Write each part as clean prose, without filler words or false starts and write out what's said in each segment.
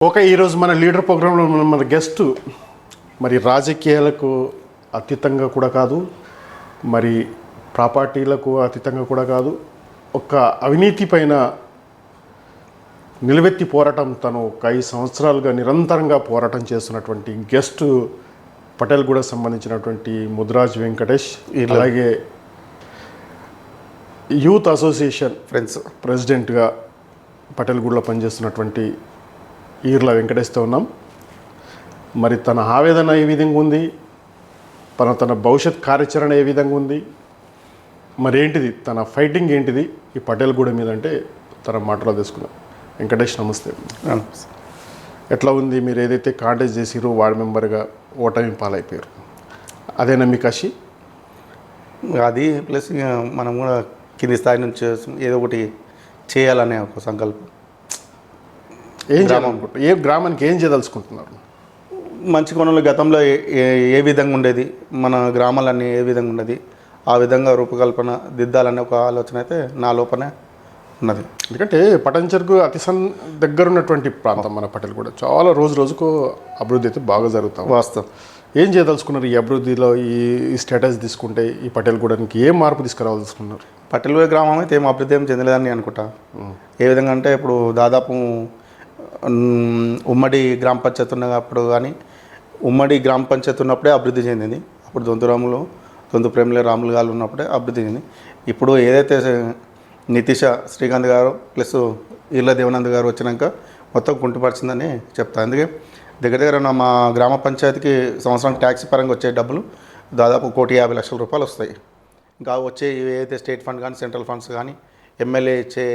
Okay, ఈరోజు మన leader ప్రోగ్రాంలో మన గెస్ట్ మరి రాజకీయాలకు అతీతంగా కూడా కాదు, మరి ప్రాపర్టీలకు అతీతంగా కూడా కాదు, ఒక అవినీతి పైన నిలవెత్తి పోరాటం తను ఒక 5 సంవత్సరాలుగా నిరంతరంగా పోరాటం చేస్తున్నటువంటి గెస్ట్ పటేల్గూడ సంబంధించినటువంటి ముద్రాజ్ వెంకటేష్, అలాగే యూత్ అసోసియేషన్ ప్రెసిడెంట్గా పటేల్గూడలో పనిచేస్తున్నటువంటి ఈర్ల వెంకటేష్తో ఉన్నాం. మరి తన ఆవేదన ఏ విధంగా ఉంది, తన భవిష్యత్ కార్యాచరణ ఏ విధంగా ఉంది, మరి ఏంటిది తన ఫైటింగ్ ఏంటిది ఈ పటేల్గూడ మీద అంటే తన మాటలో తీసుకున్నాం. వెంకటేష్ నమస్తే. ఎట్లా ఉంది, మీరు ఏదైతే కాంటెస్ట్ చేసిరో వార్డ్ మెంబర్గా ఓటమి పాలైపోయారు, అదేనా మీ కషి? అది ప్లస్ మనం కూడా కింది స్థాయి నుంచి ఏదో ఒకటి చేయాలనే ఒక సంకల్పం. ఏం చేయాలనుకుంటున్నారు? ఏ గ్రామానికి ఏం చేయదలుచుకుంటున్నారు? మంచి కోణంలో గతంలో ఏ విధంగా ఉండేది, మన గ్రామాలన్నీ ఏ విధంగా ఉండేది, ఆ విధంగా రూపకల్పన దిద్దాలనే ఒక ఆలోచన అయితే నా లోపనే ఉన్నది. ఎందుకంటే పటంచెరుకు దగ్గర ఉన్నటువంటి ప్రాంతం మన పటేల్గూడ చాలా రోజుకు అభివృద్ధి అయితే బాగా జరుగుతాం. వాస్తవం. ఏం చేయదలుచుకున్నారు ఈ అభివృద్ధిలో? ఈ స్టేటస్ తీసుకుంటే ఈ పటేల్గూడకి ఏం మార్పు తీసుకురావాల్సుకున్నారు? పటేల్గూడ గ్రామం అయితే ఏం అభివృద్ధి ఏం చెందలేదని అనుకుంటా. ఏ విధంగా అంటే ఇప్పుడు దాదాపు ఉమ్మడి గ్రామ పంచాయతీ ఉన్నప్పుడు కానీ ఉమ్మడి గ్రామ పంచాయతీ ఉన్నప్పుడే అభివృద్ధి చెందింది. అప్పుడు దొంతు ప్రేమలే రాములు గారు ఉన్నప్పుడే అభివృద్ధి చెందింది. ఇప్పుడు ఏదైతే నితీష శ్రీకాంత్ గారు ప్లస్ ఈర్ల దేవనంద్ గారు వచ్చినాక మొత్తం కుంటుపరిచిందని చెప్తాను. అందుకే దగ్గర మా గ్రామ పంచాయతీకి సంవత్సరానికి ట్యాక్స్ పరంగా వచ్చే డబ్బులు దాదాపు 1,50,00,000 రూపాయలు వస్తాయి. ఇంకా వచ్చే ఏదైతే స్టేట్ ఫండ్ కానీ సెంట్రల్ ఫండ్స్ కానీ ఎమ్మెల్యే ఇచ్చే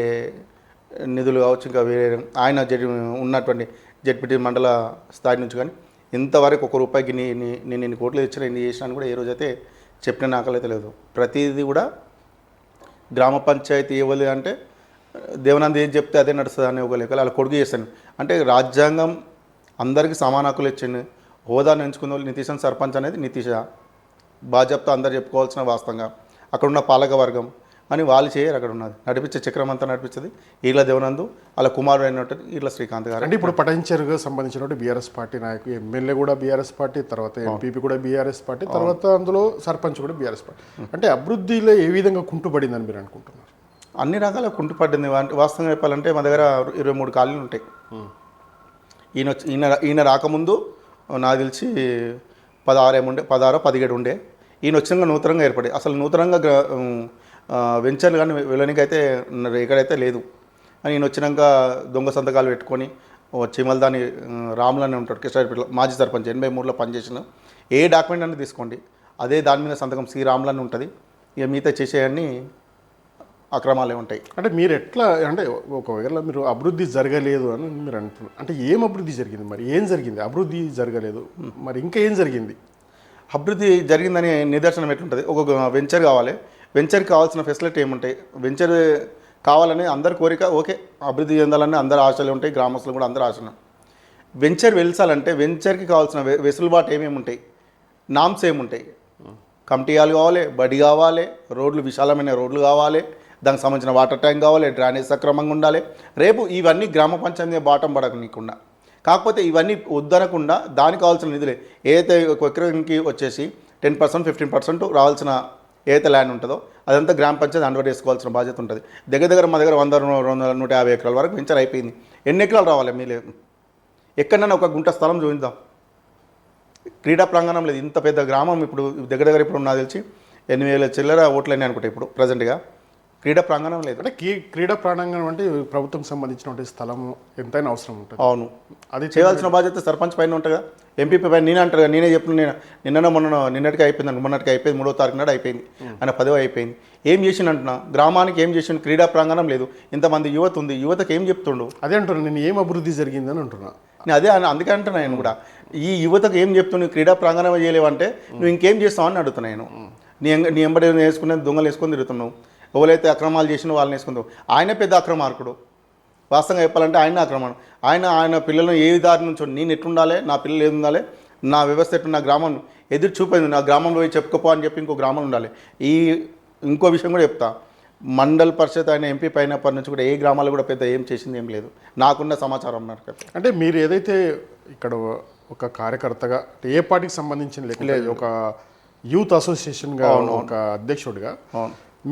నిధులు కావచ్చు, ఇంకా వేరే ఆయన ఉన్నటువంటి జెడ్పీటీ మండల స్థాయి నుంచి కానీ ఇంతవరకు ₹1 నేను ఇన్ని కోట్లు ఇచ్చిన ఇన్ని చేసినాను కూడా ఏ రోజైతే చెప్పిన నాకలైతే లేదు. ప్రతిదీ కూడా గ్రామ పంచాయతీ ఇవ్వలేదు అంటే దేవనంద్ ఏం చెప్తే అదే నడుస్తుంది అనే ఒక లెక్కలు అలా కొడుకు చేస్తాను. అంటే రాజ్యాంగం అందరికీ సమాన హక్కులు ఇచ్చింది. హోదాను ఎంచుకున్న వాళ్ళు నితీశన్ సర్పంచ్ అనేది నితీష బాధ్యతతో అందరు చెప్పుకోవాల్సిన వాస్తవంగా అక్కడ ఉన్న పాలక వర్గం అని వాళ్ళు చేయరు. అక్కడ ఉన్నది నడిపించే చక్రం అంతా నడిపించేది ఈర్ల దేవనందు, అలా కుమారుడు అయినట్టు ఈర్ల శ్రీకాంత్ గారు. అంటే ఇప్పుడు పటంచెరుకు సంబంధించినటువంటి బీఆర్ఎస్ పార్టీ నాయకు, ఎమ్మెల్యే కూడా బీఆర్ఎస్ పార్టీ, తర్వాత ఎంపీపీ కూడా బీఆర్ఎస్ పార్టీ, తర్వాత అందులో సర్పంచ్ కూడా బీఆర్ఎస్ పార్టీ. అంటే అభివృద్ధిలో ఏ విధంగా కుంటుపడిందని మీరు అనుకుంటున్నారు? అన్ని రకాల కుంటుపడింది. వాస్తవంగా చెప్పాలంటే మా దగ్గర 23 కాలనీలు ఉంటాయి. ఈయన రాకముందు నాకు తెలిసి 16 17 ఉండే. ఈయన వచ్చినాక నూతనంగా ఏర్పడి అసలు నూతనంగా వెంచర్లు కానీ వెళ్ళడానికి అయితే ఎక్కడైతే లేదు. అని ఈయన వచ్చినాక దొంగ సంతకాలు పెట్టుకొని చిమల్దాని రాములని ఉంటాడు కృష్ణాపేటలో మాజీ సర్పంచ్ 83లో పనిచేసిన ఏ డాక్యుమెంట్ అనేది తీసుకోండి అదే దాని మీద సంతకం సి రాములని ఉంటుంది. ఇక మిగతా చేసేవన్నీ అక్రమాలే ఉంటాయి. అంటే మీరు ఎట్లా, అంటే ఒకవేళ మీరు అభివృద్ధి జరగలేదు అని మీరు అంటున్నారు, అంటే ఏం అభివృద్ధి జరిగింది? మరి ఏం జరిగింది? అభివృద్ధి జరగలేదు, మరి ఇంకా ఏం జరిగింది? అభివృద్ధి జరిగిందని నిదర్శనం ఎట్లుంటుంది? ఒక వెంచర్ కావాలి, వెంచర్కి కావాల్సిన ఫెసిలిటీ ఏముంటాయి? వెంచర్ కావాలని అందరి కోరిక, ఓకే అభివృద్ధి చెందాలని అందరి ఆశలు ఉంటాయి, గ్రామస్తులు కూడా అందరి ఆశలు. వెంచర్ వెళ్చాలంటే వెంచర్కి కావాల్సిన వెసులుబాటు ఏమేమి ఉంటాయి, నామ్స్ ఏముంటాయి? కమిటీ హాల్ కావాలి, బడి కావాలి, రోడ్లు విశాలమైన రోడ్లు కావాలి, దానికి సంబంధించిన వాటర్ ట్యాంక్ కావాలి, డ్రైనేజ్ సక్రమంగా ఉండాలి. రేపు ఇవన్నీ గ్రామ పంచాయతీ బాటం పడకుండా, కాకపోతే ఇవన్నీ వద్దనకుండా దానికి కావాల్సిన నిధులే ఏదైతే ఒక ఎకరానికి వచ్చేసి 10% 15% రావాల్సిన ఏదైతే ల్యాండ్ ఉంటుందో అదంతా గ్రామ పంచాయతీ అండర్ వేసుకోవాల్సిన బాధ్యత ఉంటుంది. దగ్గర మా దగ్గర 100, 200, 150 ఎకరాల వరకు వెంచర్ అయిపోయింది. ఎన్ని ఎకరాలు రావాలి? మీరు ఎక్కడైనా ఒక గుంట స్థలం చూద్దాం. క్రీడా ప్రాంగణం లేదు. ఇంత పెద్ద గ్రామం ఇప్పుడు దగ్గర ఇప్పుడు నాకు తెలిసి 8,000 చిల్లర ఓట్లన్నీ అనుకుంటా ఇప్పుడు ప్రజెంట్గా. క్రీడా ప్రాంగణం లేదు. అంటే క్రీడా ప్రాంగణం అంటే ప్రభుత్వం సంబంధించినటువంటి స్థలం ఎంతైనా అవసరం ఉంటుంది. అవును, అది చేయాల్సిన బాధ్యత సర్పంచ్ పైన ఉంటుంది కదా, ఎంపీపీ పైన. నేనే అంటారు కదా, నేనే చెప్పిన నిన్నటికి అయిపోయింది, మొన్నటికి అయిపోయింది, 3వ తారీఖు నాడు అయిపోయింది, ఆయన 10వ అయిపోయింది. ఏం చేసిండు అంటున్నా? గ్రామానికి ఏం చేసిండు? క్రీడా ప్రాంగణం లేదు, ఇంతమంది యువత ఉంది, యువతకు ఏం చెప్తుండు? అదే అంటున్నా, నేను ఏం అభివృద్ధి జరిగిందని అంటున్నా. నేను అదే అందుకే అంటున్నా. నేను కూడా ఈ యువతకు ఏం చెప్తున్నాను? క్రీడా ప్రాంగణం చేయలేవంటే నువ్వు ఇంకేం చేస్తావు అని అడుగుతున్నా నేను. నీ ఎంబడి వేసుకునే దొంగలు వేసుకొని తిరుగుతున్నావు. ఎవరైతే అక్రమాలు చేసినా వాళ్ళని వేసుకుందాం. ఆయన పెద్ద అక్రమార్కుడు. వాస్తవంగా చెప్పాలంటే ఆయన పిల్లలను ఏ దారి నుంచి నేను ఎట్లుండాలి, నా పిల్లలు ఏది ఉండాలి, నా వ్యవస్థ ఎట్టు, నా గ్రామం ఎదురు చూపేది, నా గ్రామంలో పోయి చెప్పుకోపో అని చెప్పి ఇంకో గ్రామం ఉండాలి. ఇంకో విషయం కూడా చెప్తా. మండల్ పరిషత్ ఆయన ఎంపీ పైనప్పటి నుంచి కూడా ఏ గ్రామాలు కూడా పెద్ద ఏం చేసింది ఏం లేదు నాకున్న సమాచారం మేరకు. అంటే మీరు ఏదైతే ఇక్కడ ఒక కార్యకర్తగా ఏ పార్టీకి సంబంధించిన లేకపోతే ఒక యూత్ అసోసియేషన్గా ఒక అధ్యక్షుడిగా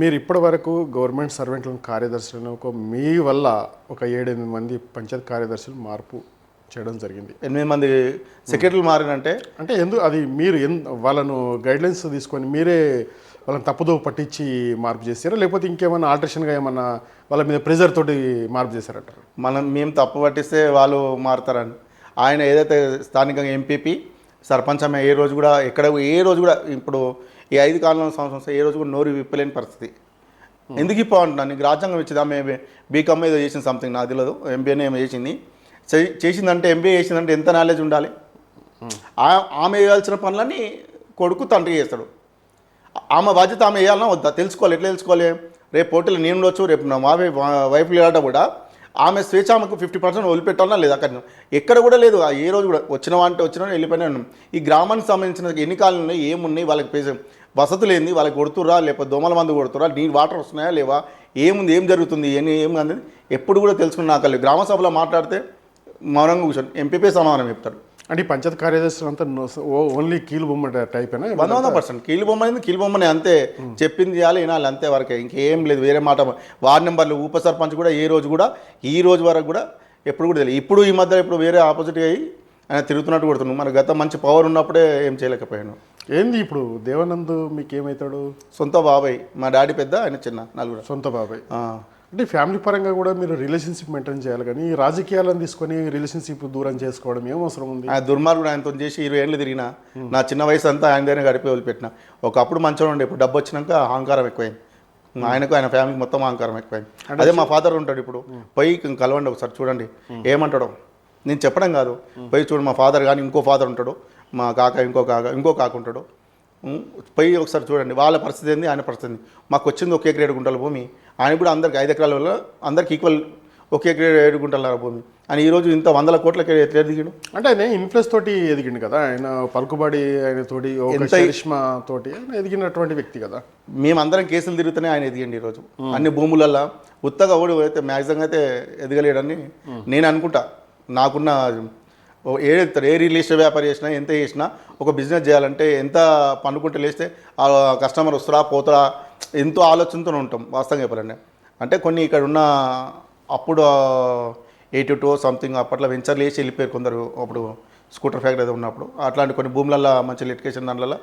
మీరు ఇప్పటి వరకు గవర్నమెంట్ సర్వెంట్లను కార్యదర్శులను ఒక మీ వల్ల ఒక 7-8 మంది పంచాయత్ కార్యదర్శులు మార్పు చేయడం జరిగింది. 8 మంది సెక్రటరీలు మారినంటే అంటే అది మీరు వాళ్ళను గైడ్లైన్స్ తీసుకొని మీరే వాళ్ళని తప్పుదో పట్టించి మార్పు చేశారా లేకపోతే ఇంకేమైనా ఆల్టరేషన్గా ఏమన్నా వాళ్ళ మీద ప్రెజర్ తోటి మార్పు చేశారంటారు? మేము తప్పు పట్టిస్తే వాళ్ళు మారుతారని ఆయన ఏదైతే స్థానికంగా ఎంపీపీ సర్పంచ్ ఆమె ఏ రోజు కూడా ఏ రోజు కూడా ఇప్పుడు ఈ 5 కాలంలో సంవత్సరం ఏ రోజు కూడా నోరు విప్పలేని పరిస్థితి. ఎందుకు ఇవ్వంటున్నాను, నీకు రాజ్యాంగం ఇచ్చింది. ఆమె బీకామ్ ఏదో చేసింది సంథింగ్ నాకు తెలియదు, ఎంబీఏనే ఏమో చేసిందంటే ఎంబీఏ చేసిందంటే ఎంత నాలెడ్జ్ ఉండాలి. ఆమె వేయాల్సిన పనులన్నీ కొడుకు తండ్రి చేస్తాడు. ఆమె బాధ్యత ఆమె వేయాలన్నా వద్దా తెలుసుకోవాలి. ఎట్లా తెలుసుకోవాలి? రేపు పోటీలు నేను ఉండొచ్చు, రేపు నా మా వైఫ్ లేట కూడా ఆమె స్వేచ్ఛ ఆమెకు 50% వదిలిపెట్టాలన్నా లేదు. అక్కడ ఎక్కడ కూడా లేదు. ఏ రోజు కూడా వచ్చిన వెళ్ళిపోయినా ఉన్నాం. ఈ గ్రామానికి సంబంధించిన ఎన్ని కాలనీ ఉన్నాయి, ఏమున్నాయి, వాళ్ళకి వసతులు ఏంది, వాళ్ళకి కొడుతురా లేకపోతే దోమల మందు కొడుతురా, నీళ్ళు వాటర్ వస్తున్నాయా లేవా, ఏముంది, ఏం జరుగుతుంది, ఏం అనేది ఎప్పుడు కూడా తెలుసుకుని నాకు గ్రామ సభలో మాట్లాడితే మౌనంగా కూర్చొని ఎంపీపీ సమాధానం చెప్తారు. అంటే ఈ పంచాయత్ కార్యదర్శులు అంతా ఓన్లీ కీలు బొమ్మ టైప్ 100% కీలు బొమ్మనే అంతే. చెప్పింది చేయాలి, వినాలి, అంతే వరకే, ఇంకేం లేదు. వేరే మాట వార్డు నెంబర్లు ఉప సర్పంచ్ కూడా ఈ రోజు వరకు కూడా ఎప్పుడు కూడా తెలియదు. ఇప్పుడు ఈ మధ్య ఇప్పుడు వేరే ఆపోజిట్గా అయ్యి ఆయన తిరుగుతున్నట్టు కొడుతున్నాను. మన గత మంచి పవర్ ఉన్నప్పుడే ఏం చేయలేకపోయాను. ఏంది ఇప్పుడు దేవానంద్ మీకు ఏమవుతాడు? సొంత బాబాయ్, మా డాడీ పెద్ద, ఆయన చిన్న, నలుగురు. సొంత బాబాయ్. అంటే ఫ్యామిలీ పరంగా కూడా మీరు రిలేషన్షిప్ మెయింటైన్ చేయాలి, కానీ రాజకీయాలను తీసుకొని రిలేషన్షిప్ దూరం చేసుకోవడం ఏం అవసరం ఉంది? ఆ దుర్మార్గుడు ఆయనతో చేసి 20 ఏళ్ళు తిరిగిన నా చిన్న వయసు అంతా ఆయన దగ్గర గడిపి వదిలిపెట్టిన. ఒకప్పుడు మంచిగా ఉండే, ఇప్పుడు డబ్బు వచ్చినాక అహంకారం ఎక్కువైంది. ఆయనకు ఆయన ఫ్యామిలీకి మొత్తం అహంకారం ఎక్కువైంది. అదే మా ఫాదర్ ఉంటాడు, ఇప్పుడు పోయి కలవండి ఒకసారి చూడండి ఏమంటాడో. నేను చెప్పడం కాదు, పోయి చూడు, మా ఫాదర్ కానీ ఇంకో ఫాదర్ ఉంటాడు, మా కాక ఇంకో కాక ఉంటాడు, పోయి ఒకసారి చూడండి వాళ్ళ పరిస్థితి ఏంది, ఆయన పరిస్థితి. మాకు వచ్చింది 1 ఎకరా 7 గుంటల భూమి, ఆయన కూడా అందరికి 5 ఎకరాల వల్ల అందరికి ఈక్వల్ 1 ఎకరా 7 గుంటల భూమి. అని ఈరోజు ఇంత 100 కోట్లకి ఎట్లా ఎదిగాడు? అంటే ఆయన ఇన్ఫ్లుయెన్స్ తోటి ఎదిగిండు కదా, ఆయన పలుకుబడి, ఆయన తోటి కరిష్మా తోటి ఎదిగినటువంటి వ్యక్తి కదా. మేమందరం కేసులు తిరుగుతూనే ఆయన ఎదిగండి ఈరోజు. అన్ని భూములల్లో ఉత్తగా ఓడి అయితే మ్యాక్సిమం అయితే ఎదగలేడని నేను అనుకుంటా. నాకున్న ఏ రిలేషన్ వ్యాపారం చేసినా, ఎంత చేసినా, ఒక బిజినెస్ చేయాలంటే ఎంత పన్నుకుంటే లేస్తే ఆ కస్టమర్ వస్తారా పోతారా ఎంతో ఆలోచనతో ఉంటాం వాస్తవంగా చెప్పాలండి. అంటే కొన్ని ఇక్కడ ఉన్న అప్పుడు 82 సంథింగ్ అప్పట్లో వెంచర్లు వేసి వెళ్ళిపోయారు కొందరు. అప్పుడు స్కూటర్ ఫ్యాక్టరీ ఏదో ఉన్నప్పుడు అట్లాంటి కొన్ని భూములలో మంచి లిటికేషన్ దాంట్లో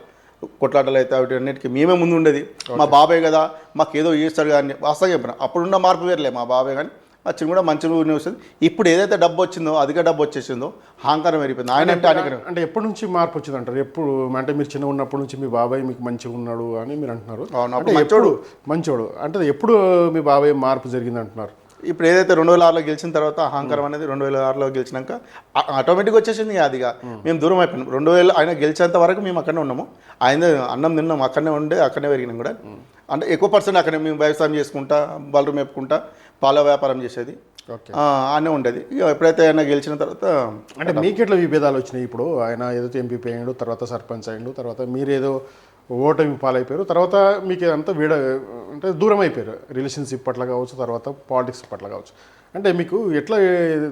కొట్లాటలు అయితే అవి అన్నిటికీ మేమే ముందు ఉండేది. మా బాబాయ్ కదా మాకు ఏదో చేస్తాడు కానీ వాస్తవంగా చెప్పిన అప్పుడున్న మార్పు వేరలే. మా బాబాయ్ కానీ వచ్చింది కూడా మంచి వస్తుంది. ఇప్పుడు ఏదైతే డబ్బు వచ్చిందో అధిక డబ్బు వచ్చేసిందో అహంకారం పెరిగిపోయింది. ఆయన అంటే ఎప్పటి నుంచి మార్పు వచ్చింది అంటారు? ఎప్పుడు అంటే మీరు చిన్న ఉన్నప్పటి నుంచి మీ బాబాయ్ మీకు మంచిగా ఉన్నాడు అని మీరు అంటున్నారు. మంచోడు అంటే ఎప్పుడు మీ బాబాయ్ మార్పు జరిగింది అంటున్నారు? ఇప్పుడు ఏదైతే 2006లో గెలిచిన తర్వాత అహంకారం అనేది 2006లో గెలిచినాక ఆటోమేటిక్గా వచ్చేసింది. అదిగా మేము దూరం అయిపోయినాం. 2000 ఆయన గెలిచేంత వరకు మేము అక్కడనే ఉన్నాము. ఆయన అన్నం తిన్నాం, అక్కడనే ఉండే అక్కడనే పెరిగినాం కూడా. అంటే ఎక్కువ పర్సెంట్ అక్కడే మేము వ్యవసాయం చేసుకుంటా, బలరు మేపుకుంటా, పాల వ్యాపారం చేసేది అనే ఉండేది. ఎప్పుడైతే ఆయన గెలిచిన తర్వాత అంటే మీకెట్లా విభేదాలు వచ్చినాయి? ఇప్పుడు ఆయన ఏదైతే ఎంపీ అయ్యాడు, తర్వాత సర్పంచ్ అయ్యాడు, తర్వాత మీరేదో ఓటమి పాలైపోయారు, తర్వాత మీకు అంతా అంటే దూరం అయిపోయారు రిలేషన్షిప్ పట్ల కావచ్చు, తర్వాత పాలిటిక్స్ పట్ల కావచ్చు. అంటే మీకు ఎట్లా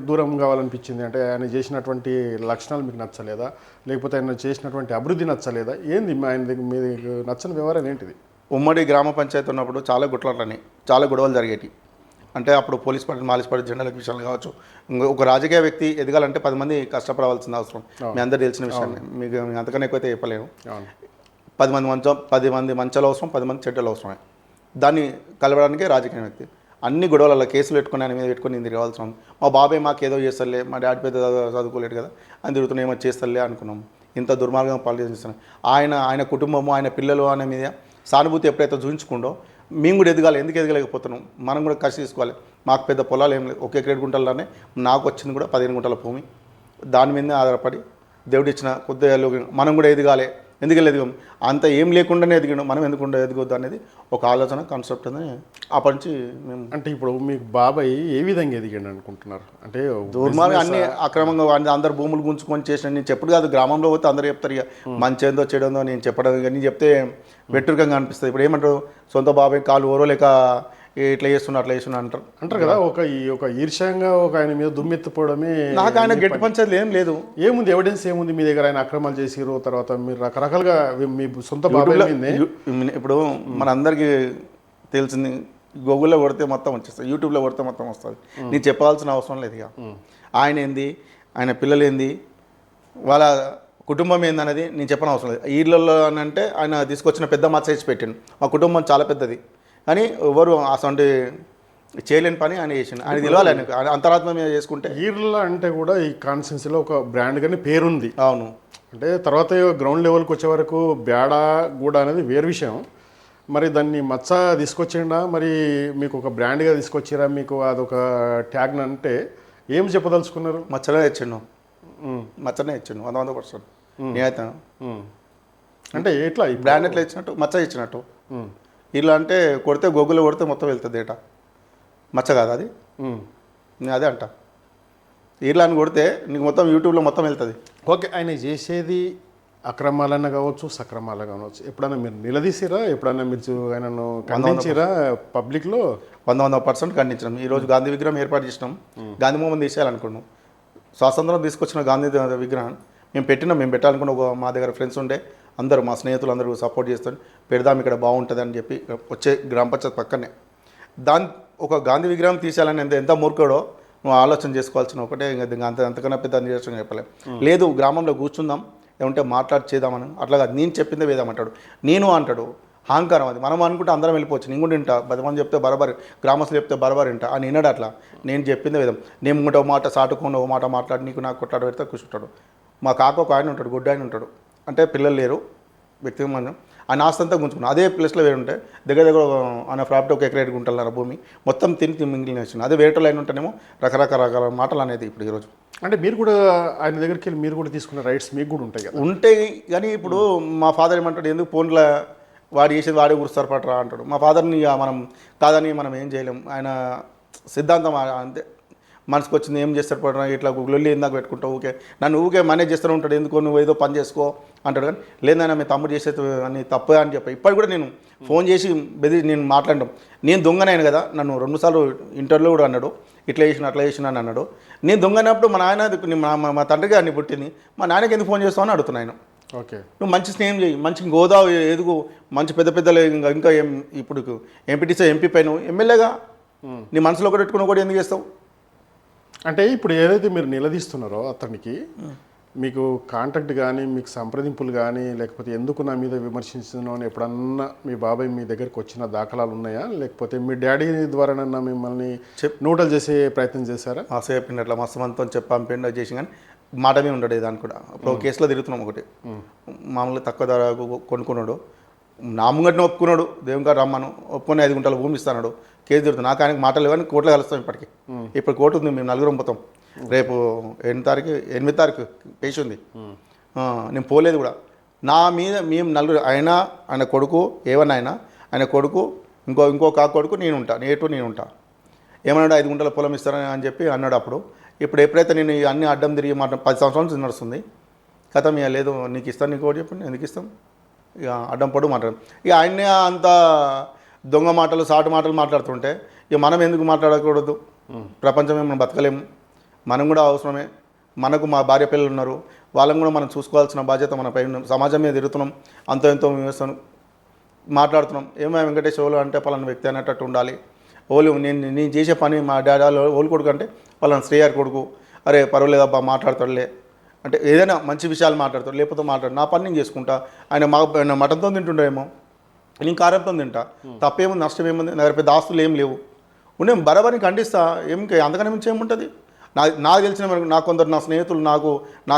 దూరం కావాలనిపించింది? అంటే ఆయన చేసినటువంటి లక్షణాలు మీకు నచ్చలేదా, లేకపోతే ఆయన చేసినటువంటి అభివృద్ధి నచ్చలేదా? ఏంది ఆయన మీకు నచ్చని వ్యవహారం ఏంటిది? ఉమ్మడి గ్రామ పంచాయతీ ఉన్నప్పుడు చాలా గుట్లాటని, చాలా గొడవలు జరిగేవి. అంటే అప్పుడు పోలీస్ పార్టీ, మాలిస్ పార్టీ, జెండాల విషయాలు కావచ్చు. ఒక రాజకీయ వ్యక్తి ఎదగాలంటే 10 మంది కష్టపడవలసిన అవసరం మీ అందరూ తెలిసిన విషయాన్ని. మీకు అంతకన్నా ఎక్కువైతే చెప్పలేము. 10 మంది మంచాలు అవసరం, 10 మంది చెడ్డలు అవసరమే. దాన్ని కలవడానికే రాజకీయ వ్యక్తి. అన్ని గొడవలలో కేసులు పెట్టుకుని ఆయన మీద పెట్టుకుని నేను తిరగాల్సిన. మా బాబాయ్ మాకు ఏదో చేస్తలే, మా డాడీ పెద్ద చదువుకోలేడు కదా అని తిరుగుతున్నా, ఏమో చేస్తలే అనుకున్నాం. ఇంత దుర్మార్గంగా పాలిటిక్స్ చేస్తున్నాం. ఆయన కుటుంబము, ఆయన పిల్లలు అనే మీద సానుభూతి ఎప్పుడైతే చూపించుకుంటో మేము కూడా ఎదగాలి. ఎందుకు ఎదగలేకపోతున్నాం? మనం కూడా కసి తీసుకోవాలి. మాకు పెద్ద పొలాలు ఏం లేదు, 1 ఎకరా 7 గుంటల్లోనే నాకు వచ్చింది కూడా 15 గుంటల భూమి. దాని మీదనే ఆధారపడి దేవుడు ఇచ్చిన కొద్దిగా మనం కూడా ఎదగాలి. ఎందుకు ఎదిగాం? అంత ఏం లేకుండానే ఎదిగాడు, మనం ఎందుకుండా ఎదగొద్దు అనేది ఒక ఆలోచన, కాన్సెప్ట్ అని అప్పటి నుంచి మేము. అంటే ఇప్పుడు మీకు బాబాయ్ ఏ విధంగా ఎదిగాడు అనుకుంటున్నారు? అంటే దుర్మార్గం అన్ని అక్రమంగా అందరు భూములు గుంజుకొని చేసిన. నేను చెప్పుడు కాదు, గ్రామంలో పోతే అందరూ చెప్తారు ఇక మంచి ఏందో చెడేందో నేను చెప్పడం. నేను చెప్తే వెట్టురుకంగా అనిపిస్తుంది. ఇప్పుడు ఏమంటారు, సొంత బాబాయ్ కాలు ఓరో లేక ఇట్లా చేస్తున్నా అట్లా చేస్తున్నా అంటారు. అంటారు కదా, ఒక ఈర్ష్యంగా ఒక ఆయన మీద దుమ్మెత్తిపోవడమే. నాకు ఆయన గట్టి పంచేది ఏం లేదు. ఏముంది ఎవిడెన్స్ ఏముంది మీ దగ్గర? ఆయన అక్రమాలు చేసిరు, తర్వాత మీరు రకరకాలుగా మీ సొంత బాబాయ్ మీదనే. ఇప్పుడు మనందరికీ తెలిసింది, గూగుల్లో కొడితే మొత్తం వచ్చేస్తుంది, యూట్యూబ్లో కొడితే మొత్తం వస్తుంది. నేను చెప్పాల్సిన అవసరం లేదు. ఇక ఆయన ఏంది, ఆయన పిల్లలు ఏంది, వాళ్ళ కుటుంబం ఏందనేది నేను చెప్పని అవసరం లేదు. ఈళ్ళల్లో అని అంటే ఆయన తీసుకొచ్చిన పెద్ద మచ్చ పెట్టిండు. మా కుటుంబం చాలా పెద్దది, కానీ ఎవరు అసలు చేయలేని పని ఆయన చేసిండు. ఆయన తెలియాలి, ఆయన అంతరాత్మ మీద చేసుకుంటే. ఈర్ల అంటే కూడా ఈ కాన్స్టిట్యున్సీలో ఒక బ్రాండ్ కానీ పేరుంది. అవును, అంటే తర్వాత గ్రౌండ్ లెవెల్కి వచ్చే వరకు బేడా కూడా అనేది వేరు విషయం. మరి దాన్ని మచ్చ తీసుకొచ్చిండా, మరి మీకు ఒక బ్రాండ్గా తీసుకొచ్చిరా, మీకు అదొక ట్యాగ్ అంటే ఏం చెప్పదలుచుకున్నారు? మచ్చనే తెచ్చిండు, మచ్చనే ఇచ్చిండు 100%. నేనైతే అంటే ఎట్లా బ్రాండ్ ఎట్లా ఇచ్చినట్టు మచ్చ ఇచ్చినట్టు. ఇలా అంటే కొడితే గూగుల్లో కొడితే మొత్తం వెళ్తుంది డేటా, మచ్చ కాదు అది. నేను అదే అంట, ఇలా అని కొడితే నీకు మొత్తం యూట్యూబ్లో మొత్తం వెళ్తుంది. ఓకే, ఆయన చేసేది అక్రమాలన్నా కావచ్చు, సక్రమాలు కావచ్చు, ఎప్పుడైనా మీరు నిలదీసిరా? ఎప్పుడైనా మీరు ఆయనను ఖండించిరా పబ్లిక్లో? 100% ఖండించినాం. ఈరోజు గాంధీ విగ్రహం ఏర్పాటు చేసినాం, గాంధీ బొమ్మను తీసేయాలనుకున్నాం. స్వాతంత్రం తీసుకొచ్చిన గాంధీ విగ్రహం మేము పెట్టాలనుకున్న మా దగ్గర ఫ్రెండ్స్ ఉండే అందరూ, మా స్నేహితులు అందరూ సపోర్ట్ చేస్తారు, పెడదాం ఇక్కడ బాగుంటుంది అని చెప్పి. వచ్చే గ్రామ పంచాయతీ పక్కనే ఒక గాంధీ విగ్రహం తీసేయాలని ఎంత మూర్ఖుడో నువ్వు ఆలోచన చేసుకోవాల్సిన ఒకటే. ఇంకా అంతకన్నా పెద్ద నిరసన చెప్పలేం. లేదు గ్రామంలో కూర్చుందాం, ఏమంటే మాట్లాడి చేద్దామని. అట్లాగా నేను చెప్పిందే వేదామంటాడు, నేను అంటాడు. అహంకారం అది. మనం అనుకుంటే అందరం వెళ్ళిపోవచ్చు. నేను కూడా వింటా, 10 మంది చెప్తే బరబరి, గ్రామస్తులు చెప్తే బరబరి వింటా అని విన్నాడు. అట్లా నేను చెప్పిందే విధం. నేను ఇంకోటి ఒక మాట సాటుకొని ఒక మాట మాట్లాడి నీకు నాకు కొట్లాడ పెడితే కూర్చుంటాడు. మా కాక ఒక ఆయన ఉంటాడు, గుడ్డ ఆయన ఉంటాడు. అంటే పిల్లలు లేరు, వ్యక్తిగతం ఆయన ఆస్తి అంతా గుంజుకున్నాను. అదే ప్లేస్లో వేరు ఉంటే దగ్గర ఆయన ప్రాపర్టీ 1 ఎకరా గుంటల భూమి మొత్తం తిని మింగిలిన వచ్చింది. అదే వేరే ఆయన ఉంటేనేమో రకరకాల మాటలు అనేది. ఇప్పుడు ఈరోజు అంటే మీరు కూడా ఆయన దగ్గరికి వెళ్ళి మీరు కూడా తీసుకున్న రైట్స్ మీకు కూడా ఉంటాయి కదా? ఉంటాయి, కానీ ఇప్పుడు మా ఫాదర్ ఏమంటాడు, ఎందుకు ఫోన్లో వాడు చేసేది వాడే గురుస్తారు పట్టరా అంటాడు. మా ఫాదర్ని మనం కాదని మనం ఏం చేయలేం. ఆయన సిద్ధాంతం అంతే. మనసుకు వచ్చింది ఏం చేస్తారు పడరా, ఇట్లా లొల్లి ఇందాక పెట్టుకుంటావు, ఊకే నన్ను ఊకే మేనేజ్ చేస్తూనే ఉంటాడు. ఎందుకో నువ్వు ఏదో పని చేసుకో అంటాడు. కానీ లేదైనా మీ తమ్ముడు చేసేది అని తప్పే అని చెప్పి ఇప్పటి కూడా నేను ఫోన్ చేసి నేను మాట్లాడడం, నేను దొంగనైనా కదా, నన్ను 2 సార్లు ఇంటర్వ్యూలో కూడా అన్నాడు, ఇట్లా చేసిన అట్లా చేసిన అని అన్నాడు. నేను దొంగనప్పుడు మా నాయన మా తండ్రికి అన్ని పుట్టింది, మా నాయనకి ఎందుకు ఫోన్ చేస్తావు అని అడుగుతున్నాను. ఓకే, నువ్వు మంచి స్నేహం చేయి, మంచి గోదా ఎదుగు, మంచి పెద్దలు ఇంకా ఇప్పుడు ఎంపీటీసీ ఎంపీ పైన ఎమ్మెల్యేగా నీ మనసులో కూడా పెట్టుకుని కూడా ఎందుకు చేస్తావు? అంటే ఇప్పుడు ఏదైతే మీరు నిలదీస్తున్నారో అతనికి మీకు కాంటాక్ట్ కానీ, మీకు సంప్రదింపులు కానీ, లేకపోతే ఎందుకు నా మీద విమర్శించను అని ఎప్పుడన్నా మీ బాబాయ్ మీ దగ్గరికి వచ్చిన దాఖలాలు ఉన్నాయా? లేకపోతే మీ డాడీ ద్వారానన్నా మిమ్మల్ని నోటలు చేసే ప్రయత్నం చేశారా? చెప్పిండు అట్లా మస్తు మందితో చెప్పండి చేసి, కానీ మాట మీద ఉండడు దాన్ని కూడా. అప్పుడు కేసులో తిరుగుతున్నాం ఒకటి, మామూలుగా తక్కువ ధర కొనుక్కున్నాడు, నా ముంగటిని ఒప్పుకున్నాడు, దేవుని గారు రమ్మను ఒప్పుకొని 5 గుంటల భూమి ఇస్తాడు. కేసు తిరుగుతుంది. నాకు ఆయనకు మాటలు కానీ కోర్టులో కలుస్తాం. ఇప్పుడు కోర్టు ఉంది, మేము 4 పోతాం. రేపు 8 తారీఖు పేషి ఉంది. నేను పోలేదు కూడా. నా మీద మేము 4 ఆయన కొడుకు ఏమన్నా ఆయన కొడుకు ఇంకో కాకు కొడుకు నేను ఉంటా. ఏమన్నాడు 5 గుంటల పొలం ఇస్తారని అని చెప్పి అన్నాడు. అప్పుడు ఇప్పుడు ఎప్పుడైతే నేను అన్ని అడ్డం తిరిగి 10 సంవత్సరాల నుంచి నడుస్తుంది కథ, ఇక లేదు నీకు ఇస్తాను, నీకు ఒకటి చెప్పండి ఎందుకు ఇస్తాం, ఇక అడ్డం పొడు మాట్లాడు. ఇక ఆయన్నే అంత దొంగ మాటలు సాటు మాటలు మాట్లాడుతుంటే ఇక మనం ఎందుకు మాట్లాడకూడదు? ప్రపంచమే మనం బతకలేము, మనం కూడా అవసరమే. మనకు మా భార్య పిల్లలు ఉన్నారు, వాళ్ళని కూడా మనం చూసుకోవాల్సిన బాధ్యత మన పై. సమాజం మీద తిరుగుతున్నాం, ఎంతో వ్యవస్థను మాట్లాడుతున్నాం. ఏమో వెంకటేష్ ఓలు అంటే పలానా వ్యక్తి అనేటట్టు ఉండాలి. ఓలు నేను చేసే పని మా డాడీ ఓలు కొడుకు అంటే పలానా శ్రేయార్ కొడుకు, అరే పర్వాలేదబ్బా మాట్లాడతాడులే అంటే ఏదైనా మంచి విషయాలు మాట్లాడతాడు, లేకపోతే నా పని నేను చేసుకుంటా. ఆయన మటన్తో తింటుండేమో, నేను కారంతో తింటా, తప్పేముంది, నష్టం ఏముంది, నా దగ్గర పెద్ద ఆస్తులు ఏం లేవు, ఉండే బరాబరిని ఖండిస్తా. అంతకన్నా మించి ఏముంటుంది? నాకు తెలిసిన నా స్నేహితులు నాకు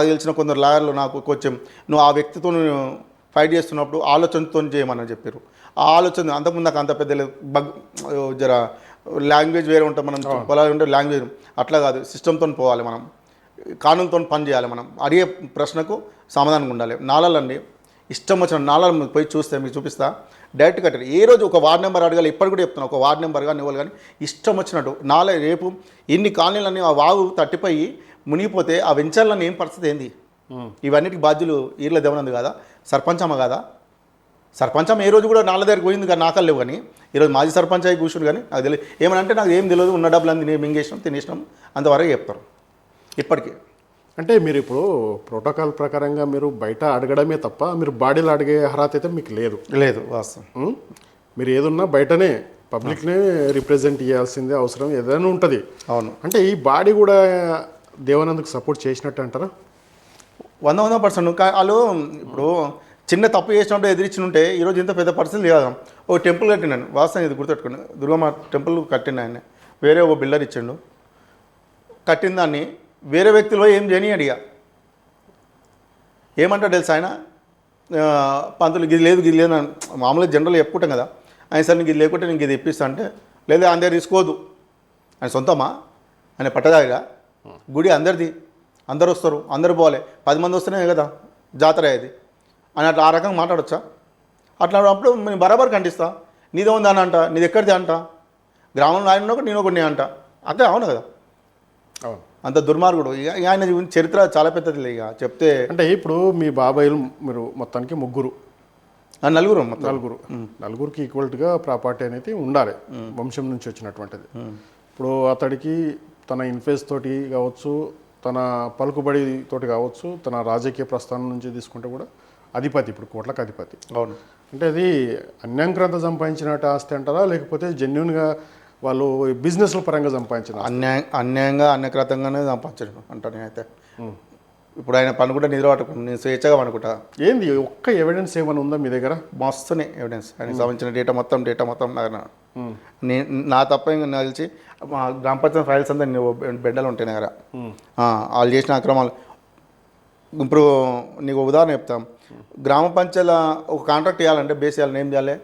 తెలిసిన కొందరు లాయర్లు నాకు కొంచెం నువ్వు ఆ వ్యక్తితో ఫైట్ చేస్తున్నప్పుడు ఆలోచనతో చేయమని చెప్పారు. ఆ ఆలోచన అంతకుముందు నాకు అంత పెద్ద జర లాంగ్వేజ్ వేరే ఉంటాం, మనం పొలాలు ఉంటే లాంగ్వేజ్ అట్లా కాదు, సిస్టంతో పోవాలి, మనం కానూన్తో పని చేయాలి. మనం అడిగే ప్రశ్నకు సమాధానంగా ఉండాలి. నాళాలండి ఇష్టం వచ్చిన నాళాలు పోయి చూస్తే మీకు చూపిస్తా, డైరెక్ట్ కట్టారు. ఏ రోజు ఒక వార్డు నెంబర్ అడగాలి, ఇప్పటికి కూడా చెప్తున్నాను, ఒక వార్డు నెంబర్ కానీ ఇవ్వాలి, కానీ ఇష్టం వచ్చినట్టు రేపు ఇన్ని కాలనీలన్నీ ఆ వాగు తట్టిపోయి మునిగిపోతే ఆ వెంచర్లన్నీ ఏం పరిస్థితి ఏంది? ఇవన్నిటికి బాధ్యులు ఈర్ల దేవనంది కాదా, సర్పంచ్ అమ్మ కాదా? సర్పంచం ఏ రోజు కూడా నాళ్ళ దగ్గరికి పోయింది కానీ నాకలు లేవు, కానీ ఈరోజు మాజీ సర్పంచ్ అయ్యి కూర్చుని కానీ నాకు తెలియదు ఏమనంటే నాకు ఏం తెలియదు, ఉన్న డబ్బులు అన్ని మింగేసినాం తినేసినాం అంతవరకు చెప్తారు ఇప్పటికీ. అంటే మీరు ఇప్పుడు ప్రోటోకాల్ ప్రకారంగా మీరు బయట అడగడమే తప్ప మీరు బాడీలో అడిగే అర్హత అయితే మీకు లేదు. లేదు వాస్తవం. మీరు ఏదున్నా బయటనే పబ్లిక్నే రిప్రజెంట్ చేయాల్సిందే అవసరం ఏదైనా ఉంటుంది. అవును. అంటే ఈ బాడీ కూడా దేవానంద్కి సపోర్ట్ చేసినట్టు అంటారా? 100% వాళ్ళు ఇప్పుడు చిన్న తప్పు చేసినప్పుడు ఎదిరించి ఉంటే ఈరోజు ఇంత పెద్ద పరిస్థితి లేదు. ఒక టెంపుల్ కట్టినాను, వాస్తవం ఇది గుర్తుపెట్టుకుని, దుర్గమ్మ టెంపుల్ కట్టిన ఆయన వేరే ఒక బిల్డర్ ఇచ్చిండు, కట్టిన దాన్ని వేరే వ్యక్తిలో ఏం చేయని అడిగా, ఏమంటాడు తెలుసా ఆయన, పంతులు గిది లేదు గిది లేదు మామూలుగా జనరల్ చెప్పుకుంటాం కదా, ఆయన సార్ నీకు ఇది లేకుంటే నీకు ఇది ఇప్పిస్తా అంటే, లేదా అందరు తీసుకోవద్దు, ఆయన సొంతమా, ఆయన పట్టదాగా గుడి అందరిది, అందరు వస్తారు అందరు పోవాలి, 10 మంది వస్తేనే కదా జాతర అయ్యేది అని అట్లా ఆ రకంగా మాట్లాడొచ్చా? అప్పుడు నేను బరాబర్ ఖండిస్తా. నీదే ఉందా అని అంట, నీది ఎక్కడిది అంట, గ్రామంలో ఆయన ఒకటి నేను ఒకటి అంట, అంతే అవును కదా. అవును. అంత దుర్మార్గుడు. ఇక ఆయన చరిత్ర చాలా పెద్దది ఇక చెప్తే. అంటే ఇప్పుడు మీ బాబాయిలు మీరు మొత్తానికి ముగ్గురు, నలుగురు నలుగురికి ఈక్వల్గా ప్రాపర్టీ అనేది ఉండాలి, వంశం నుంచి వచ్చినటువంటిది. ఇప్పుడు అతడికి తన ఇన్ఫ్లుయెన్స్ తోటి కావచ్చు, తన పలుకుబడి తోటి కావచ్చు, తన రాజకీయ ప్రస్థానం నుంచి తీసుకుంటే కూడా అధిపతి, ఇప్పుడు కోట్లకు అధిపతి. అవును. అంటే అది అన్యాంక్రంత సంపాదించినట్టు ఆస్తి అంటారా, లేకపోతే జెన్యున్గా వాళ్ళు బిజినెస్ల పరంగా సంపాదించిన? అన్యాయంగా అన్యక్రతంగానే సంపాదించడం అంటాను నేనైతే. ఇప్పుడు ఆయన పనుకుంటే నిద్ర పట్టుకుంటాను, నేను స్వేచ్ఛగా పనుకుంటా. ఏంది ఒక్క ఎవిడెన్స్ ఏమైనా ఉందా మీ దగ్గర? మస్తునే ఎవిడెన్స్, ఆయన సంబంధించిన డేటా మొత్తం నా తప్ప ఇంకా నాకు తెలిసి మా గ్రామ పంచాయతీ ఫైల్స్ అంతా బెడ్డలు ఉంటాయి నా దగ్గర. వాళ్ళు చేసిన అక్రమాలు. ఇప్పుడు నీకు ఉదాహరణ చెప్తాం, గ్రామ పంచాయతీల ఒక కాంట్రాక్ట్ ఇవ్వాలంటే బేస్ చేయాలని ఏం చేయాలి,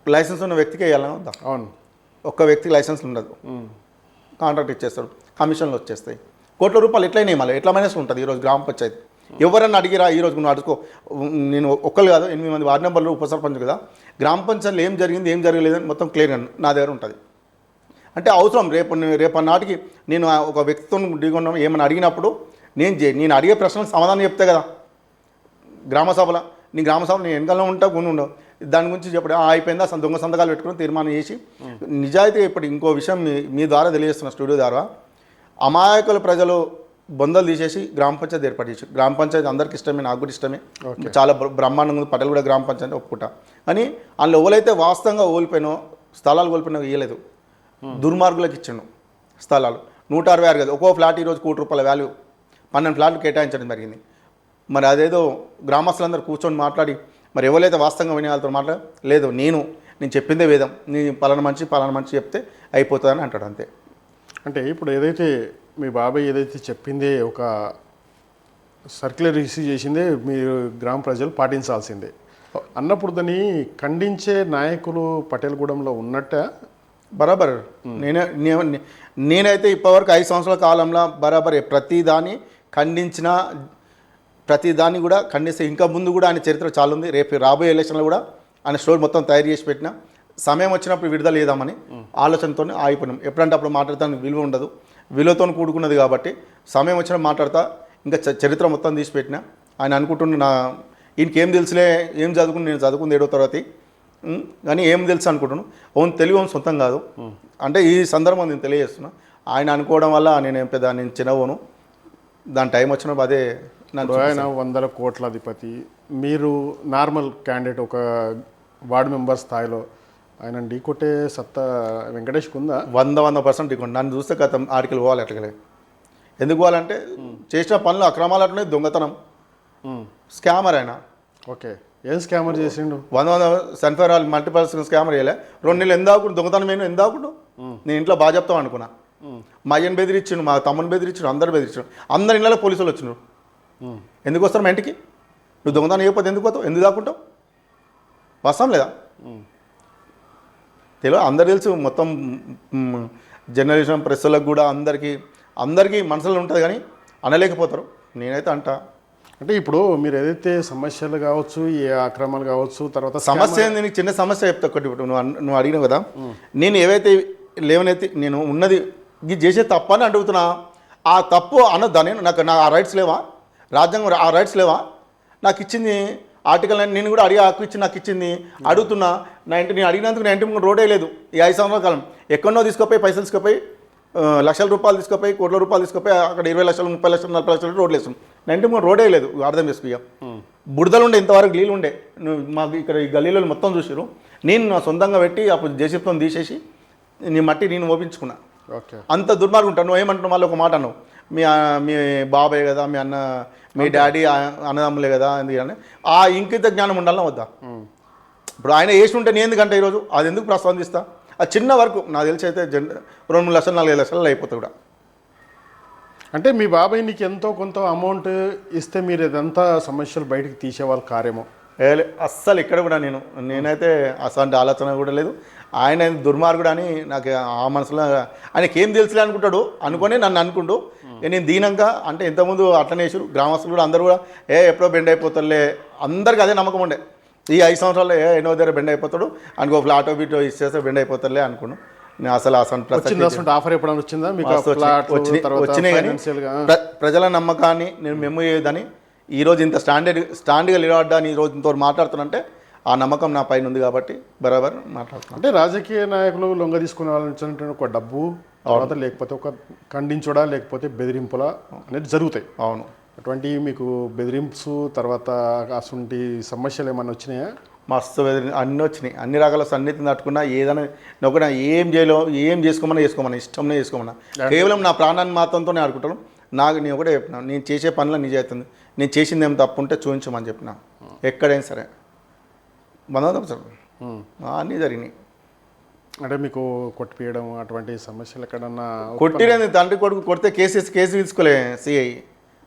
లైసెన్స్ ఉన్న వ్యక్తికి వేయాలని వద్దా? అవును. ఒక్క వ్యక్తికి లైసెన్స్ ఉండదు, కాంట్రాక్ట్ ఇచ్చేస్తారు, కమిషన్లు వచ్చేస్తాయి, కోట్ల రూపాయలు ఎట్లయినా ఇవ్వాలి, ఎట్లా మైనస్ ఉంటుంది. ఈరోజు గ్రామ పంచాయతీ ఎవరన్నా అడిగిరా, ఈరోజు నువ్వు అడుకో, నేను ఒక్కరు కాదు 8 మంది వార్డు మెంబర్లు ఉప సర్పంచ్ కదా, గ్రామ పంచాయతీలో ఏం జరిగింది ఏం జరగలేదని మొత్తం క్లియర్గా నా దగ్గర ఉంటుంది. అంటే అవసరం రేపు నాటికి నేను ఒక వ్యక్తితో ఢీకొన్నాను ఏమైనా అడిగినప్పుడు నేను అడిగే ప్రశ్నలకు సమాధానం చెప్తే కదా గ్రామ సభలో, నీ గ్రామ సభలో నేను వెనకాల ఉంటా గుండు ఉండవు, దాని గురించి చెప్పడం అయిపోయిందా, దొంగ సంతకాలు పెట్టుకుని తీర్మానం చేసి నిజాయితీ. ఇప్పుడు ఇంకో విషయం మీ ద్వారా తెలియజేస్తున్న స్టూడియో ద్వారా, అమాయకుల ప్రజలు బొందలు తీసేసి గ్రామ పంచాయతీ ఏర్పాటు చేసి, గ్రామ పంచాయతీ అందరికి ఇష్టమే, నాకు కూడా ఇష్టమే, చాలా బ్రహ్మాండంగా పటేల్ కూడా గ్రామ పంచాయతీ ఒప్పుకుంటా. కానీ అందులో ఎవరైతే వాస్తవంగా ఓడిపోయినో స్థలాలు కోల్పోయినా ఇవ్వలేదు, దుర్మార్గులకు ఇచ్చిండు స్థలాలు. 166 కదా, ఒక్కో ఫ్లాట్ ఈరోజు ₹1 కోటి వాల్యూ, 12 ఫ్లాట్లు కేటాయించడం జరిగింది. మరి అదేదో గ్రామస్తులందరూ కూర్చొని మాట్లాడి, మరి ఎవరైతే వాస్తవంగా వినే వాళ్ళతో లేదు, నేను చెప్పిందే వేదం, నేను పలానా మనిషి చెప్తే అయిపోతుందని అంటాడు అంతే. అంటే ఇప్పుడు ఏదైతే మీ బాబాయ్ ఏదైతే చెప్పిందే ఒక సర్క్యులర్ ఇష్యూ చేసిందే మీరు గ్రామ ప్రజలు పాటించాల్సిందే అన్నప్పుడు దాన్ని ఖండించే నాయకులు పటేల్గూడెంలో ఉన్నట్ట? బరాబర్. నేనైతే ఇప్పటివరకు 5 సంవత్సరాల కాలంలో బరాబర్ ప్రతిదాన్ని కూడా ఖండిస్తే, ఇంకా ముందు కూడా ఆయన చరిత్ర చాలా ఉంది. రేపు రాబోయే ఎలక్షన్లో కూడా ఆయన స్టోర్ మొత్తం తయారు చేసి పెట్టిన, సమయం వచ్చినప్పుడు విడుదల చేద్దామని ఆలోచనతో ఆగిపోయినాం. ఎప్పుడంటే అప్పుడు మాట్లాడటానికి విలువ ఉండదు, విలువతో కూడుకున్నది కాబట్టి సమయం వచ్చినప్పుడు మాట్లాడతా. ఇంకా చరిత్ర మొత్తం తీసి పెట్టిన. ఆయన అనుకుంటున్న ఈయనకేం తెలుసులే, ఏం చదువుకుని, నేను చదువుకుంది 7వ తరగతి కానీ ఏం తెలుసు అనుకుంటున్నాను, ఓన్ తెలివి ఓన్ సొంతం కాదు అంటే ఈ సందర్భం నేను తెలియజేస్తున్నా. ఆయన అనుకోవడం వల్ల నేను చిన్నవోను, దాని టైం వచ్చినప్పుడు అదే. ఆయన 100 కోట్ల అధిపతి, మీరు నార్మల్ క్యాండిడేట్, ఒక వార్డు మెంబర్ స్థాయిలో ఆయన ఢీకొట్టే సత్తా వెంకటేష్కి ఉందా? 100% ఢీకొండి. నన్ను చూస్తే గతం ఆడికి పోవాలి అట్లగే. ఎందుకు పోవాలంటే చేసిన పనులు అక్రమాలు అట్లనే, దొంగతనం, స్కామర్ ఆయన. ఓకే, ఏం స్కామర్ చేసిండు? 100 సన్ఫైర్ ఆయిల్ మల్టీపర్స్ స్కామర్ చేయలే. 2 నెలలు ఎందాకుండా దొంగతనం ఏమో ఎందాకుండా నేను ఇంట్లో బాగా చెప్తాం అనుకున్నా. మా అయ్యని బెదిరించిండు, మా తమ్ముని బెదిరించిండు, అందరు బెదిరించాడు. అందరి ఇళ్ళలో పోలీసులు వచ్చినారు. ఎందుకు వస్తారు మా ఇంటికి? నువ్వు దొంగతనం చేయకపోతే ఎందుకు పోతావు, ఎందుకు దాక్కుంటావు? వస్తాం లేదా తెలియదు, అందరు తెలుసు. మొత్తం జర్నలిజం ప్రెస్లకు కూడా అందరికీ మనసులో ఉంటుంది కానీ అనలేకపోతారు. నేనైతే అంటా. అంటే ఇప్పుడు మీరు ఏదైతే సమస్యలు కావచ్చు, ఏ అక్రమాలు కావచ్చు, తర్వాత సమస్య ఏంది, నీకు చిన్న సమస్య చెప్తా ఒకటి. ఇప్పుడు నువ్వు అడిగినావు కదా, నేను ఏవైతే లేవనైతే నేను ఉన్నది ఇది చేసే తప్ప అని అడుగుతున్నా. ఆ తప్పు అనొద్దా? నాకు ఆ రైట్స్ లేవా? రాజ్యాంగం ఆ రైట్స్ లేవా? నాకు ఇచ్చింది ఆర్టికల్ నేను కూడా అడిగి హక్కు ఇచ్చి నాకు ఇచ్చింది అడుగుతున్నా నేను అడిగినందుకు నా ఇంటి ముందు రోడే లేదు ఈ 5 సంవత్సరాల కాలం ఎక్కడో తీసుకుపోయి పైసలు తీసుకుపోయి లక్షల రూపాయలు తీసుకుపోయి కోట్ల రూపాయలు తీసుకుపోయి అక్కడ 20 లక్షలు 30 లక్షలు 40 లక్షలు రోడ్లు వేస్తాం నా ఇంటి ముందు రోడే లేదు అర్థం చేసుకో బుడదలు ఉండే ఇంతవరకు నీళ్ళు ఉండే మాకు ఇక్కడ ఈ గల్లీలో మొత్తం చూసారు నేను నా సొంతంగా పెట్టి అప్పుడు జేసీబీతో తీసేసి నీ మట్టి నేను ఓపించుకున్నా ఓకే అంత దుర్మార్గం ఉంటాను నువ్వు ఏమంటున్నావు మళ్ళీ ఒక మాట అన్నావు మీ బాబాయ్ కదా మీ అన్న మీ డాడీ అన్నదమ్ములే కదా ఎందుకని ఆ ఇంకిత జ్ఞానం ఉండాలన్నా వద్దా ఇప్పుడు ఆయన వేసి ఉంటే నేను ఎందుకంటే ఈరోజు అది ఎందుకు ప్రస్తావిస్తా ఆ చిన్న వరకు నాకు తెలిసి అయితే 2-3 లక్షలు 4-5 లక్షలు అయిపోతుంది కూడా అంటే మీ బాబాయ్ నీకు ఎంతో కొంత అమౌంట్ ఇస్తే మీరు ఇదంతా సమస్యలు బయటకు తీసేవాళ్ళు కారేమో అస్సలు ఇక్కడ కూడా నేనైతే అసలు ఆలోచన కూడా లేదు ఆయన దుర్మార్గుడు అని నాకు ఆ మనసులో ఆయనకి ఏం తెలుసులే అనుకుంటాడు అనుకొని నన్ను అనుకుంటూ నేను దీనంగా అంటే ఇంతకుముందు అట్లనే వేసారు గ్రామస్తులు కూడా అందరూ కూడా ఎప్పుడో బెండ్ అయిపోతారులే అందరికీ అదే నమ్మకం ఉండే ఈ 5 సంవత్సరాల్లో ఎన్నో దగ్గర బెండ్ అయిపోతాడు అనుకో ఫ్లాటో బీటో ఇచ్చేస్తే బెండ్ అయిపోతారులే అనుకున్నాను నేను అసలు ఆఫర్ ఎప్పుడైనా వచ్చిందా మీకు వచ్చినాయి కానీ ప్రజల నమ్మకాన్ని నేను మెమ్మయ్యేదని ఈరోజు ఇంత స్టాండ్గా నిలబడ్డాని ఈరోజు ఇంత మాట్లాడుతున్నంటే ఆ నమ్మకం నా పైన ఉంది కాబట్టి బరాబర్ మాట్లాడుతున్నాను అంటే రాజకీయ నాయకులు లొంగ తీసుకునే వాళ్ళని ఒక డబ్బు తర్వాత లేకపోతే ఒక ఖండించడా లేకపోతే బెదిరింపులా అనేది జరుగుతాయి అవును అటువంటి మీకు బెదిరింప్స్ తర్వాత అటువంటి సమస్యలు ఏమైనా వచ్చినాయా మస్తు అన్నీ వచ్చినాయి అన్ని రకాల సన్నిధిని తట్టుకున్నా ఏదైనా ఒకటి ఏం చేసుకోమన్నా ఇష్టంనే చేసుకోమన్నా కేవలం నా ప్రాణాన్ని మాత్రంతోనే ఆడుకుంటాను నేను ఒకటే చెప్పిన నేను చేసే పనులు నిజ అవుతుంది నేను చేసింది ఏం తప్పు ఉంటే చూపించమని చెప్పిన ఎక్కడైనా సరే 100% అన్నీ జరిగినాయి అంటే మీకు కొట్టిపీయడం అటువంటి సమస్యలు ఎక్కడన్నా కొట్టిరేంది తండ్రి కొడుకు కొడితే కేసు తీసుకోలే సిఐ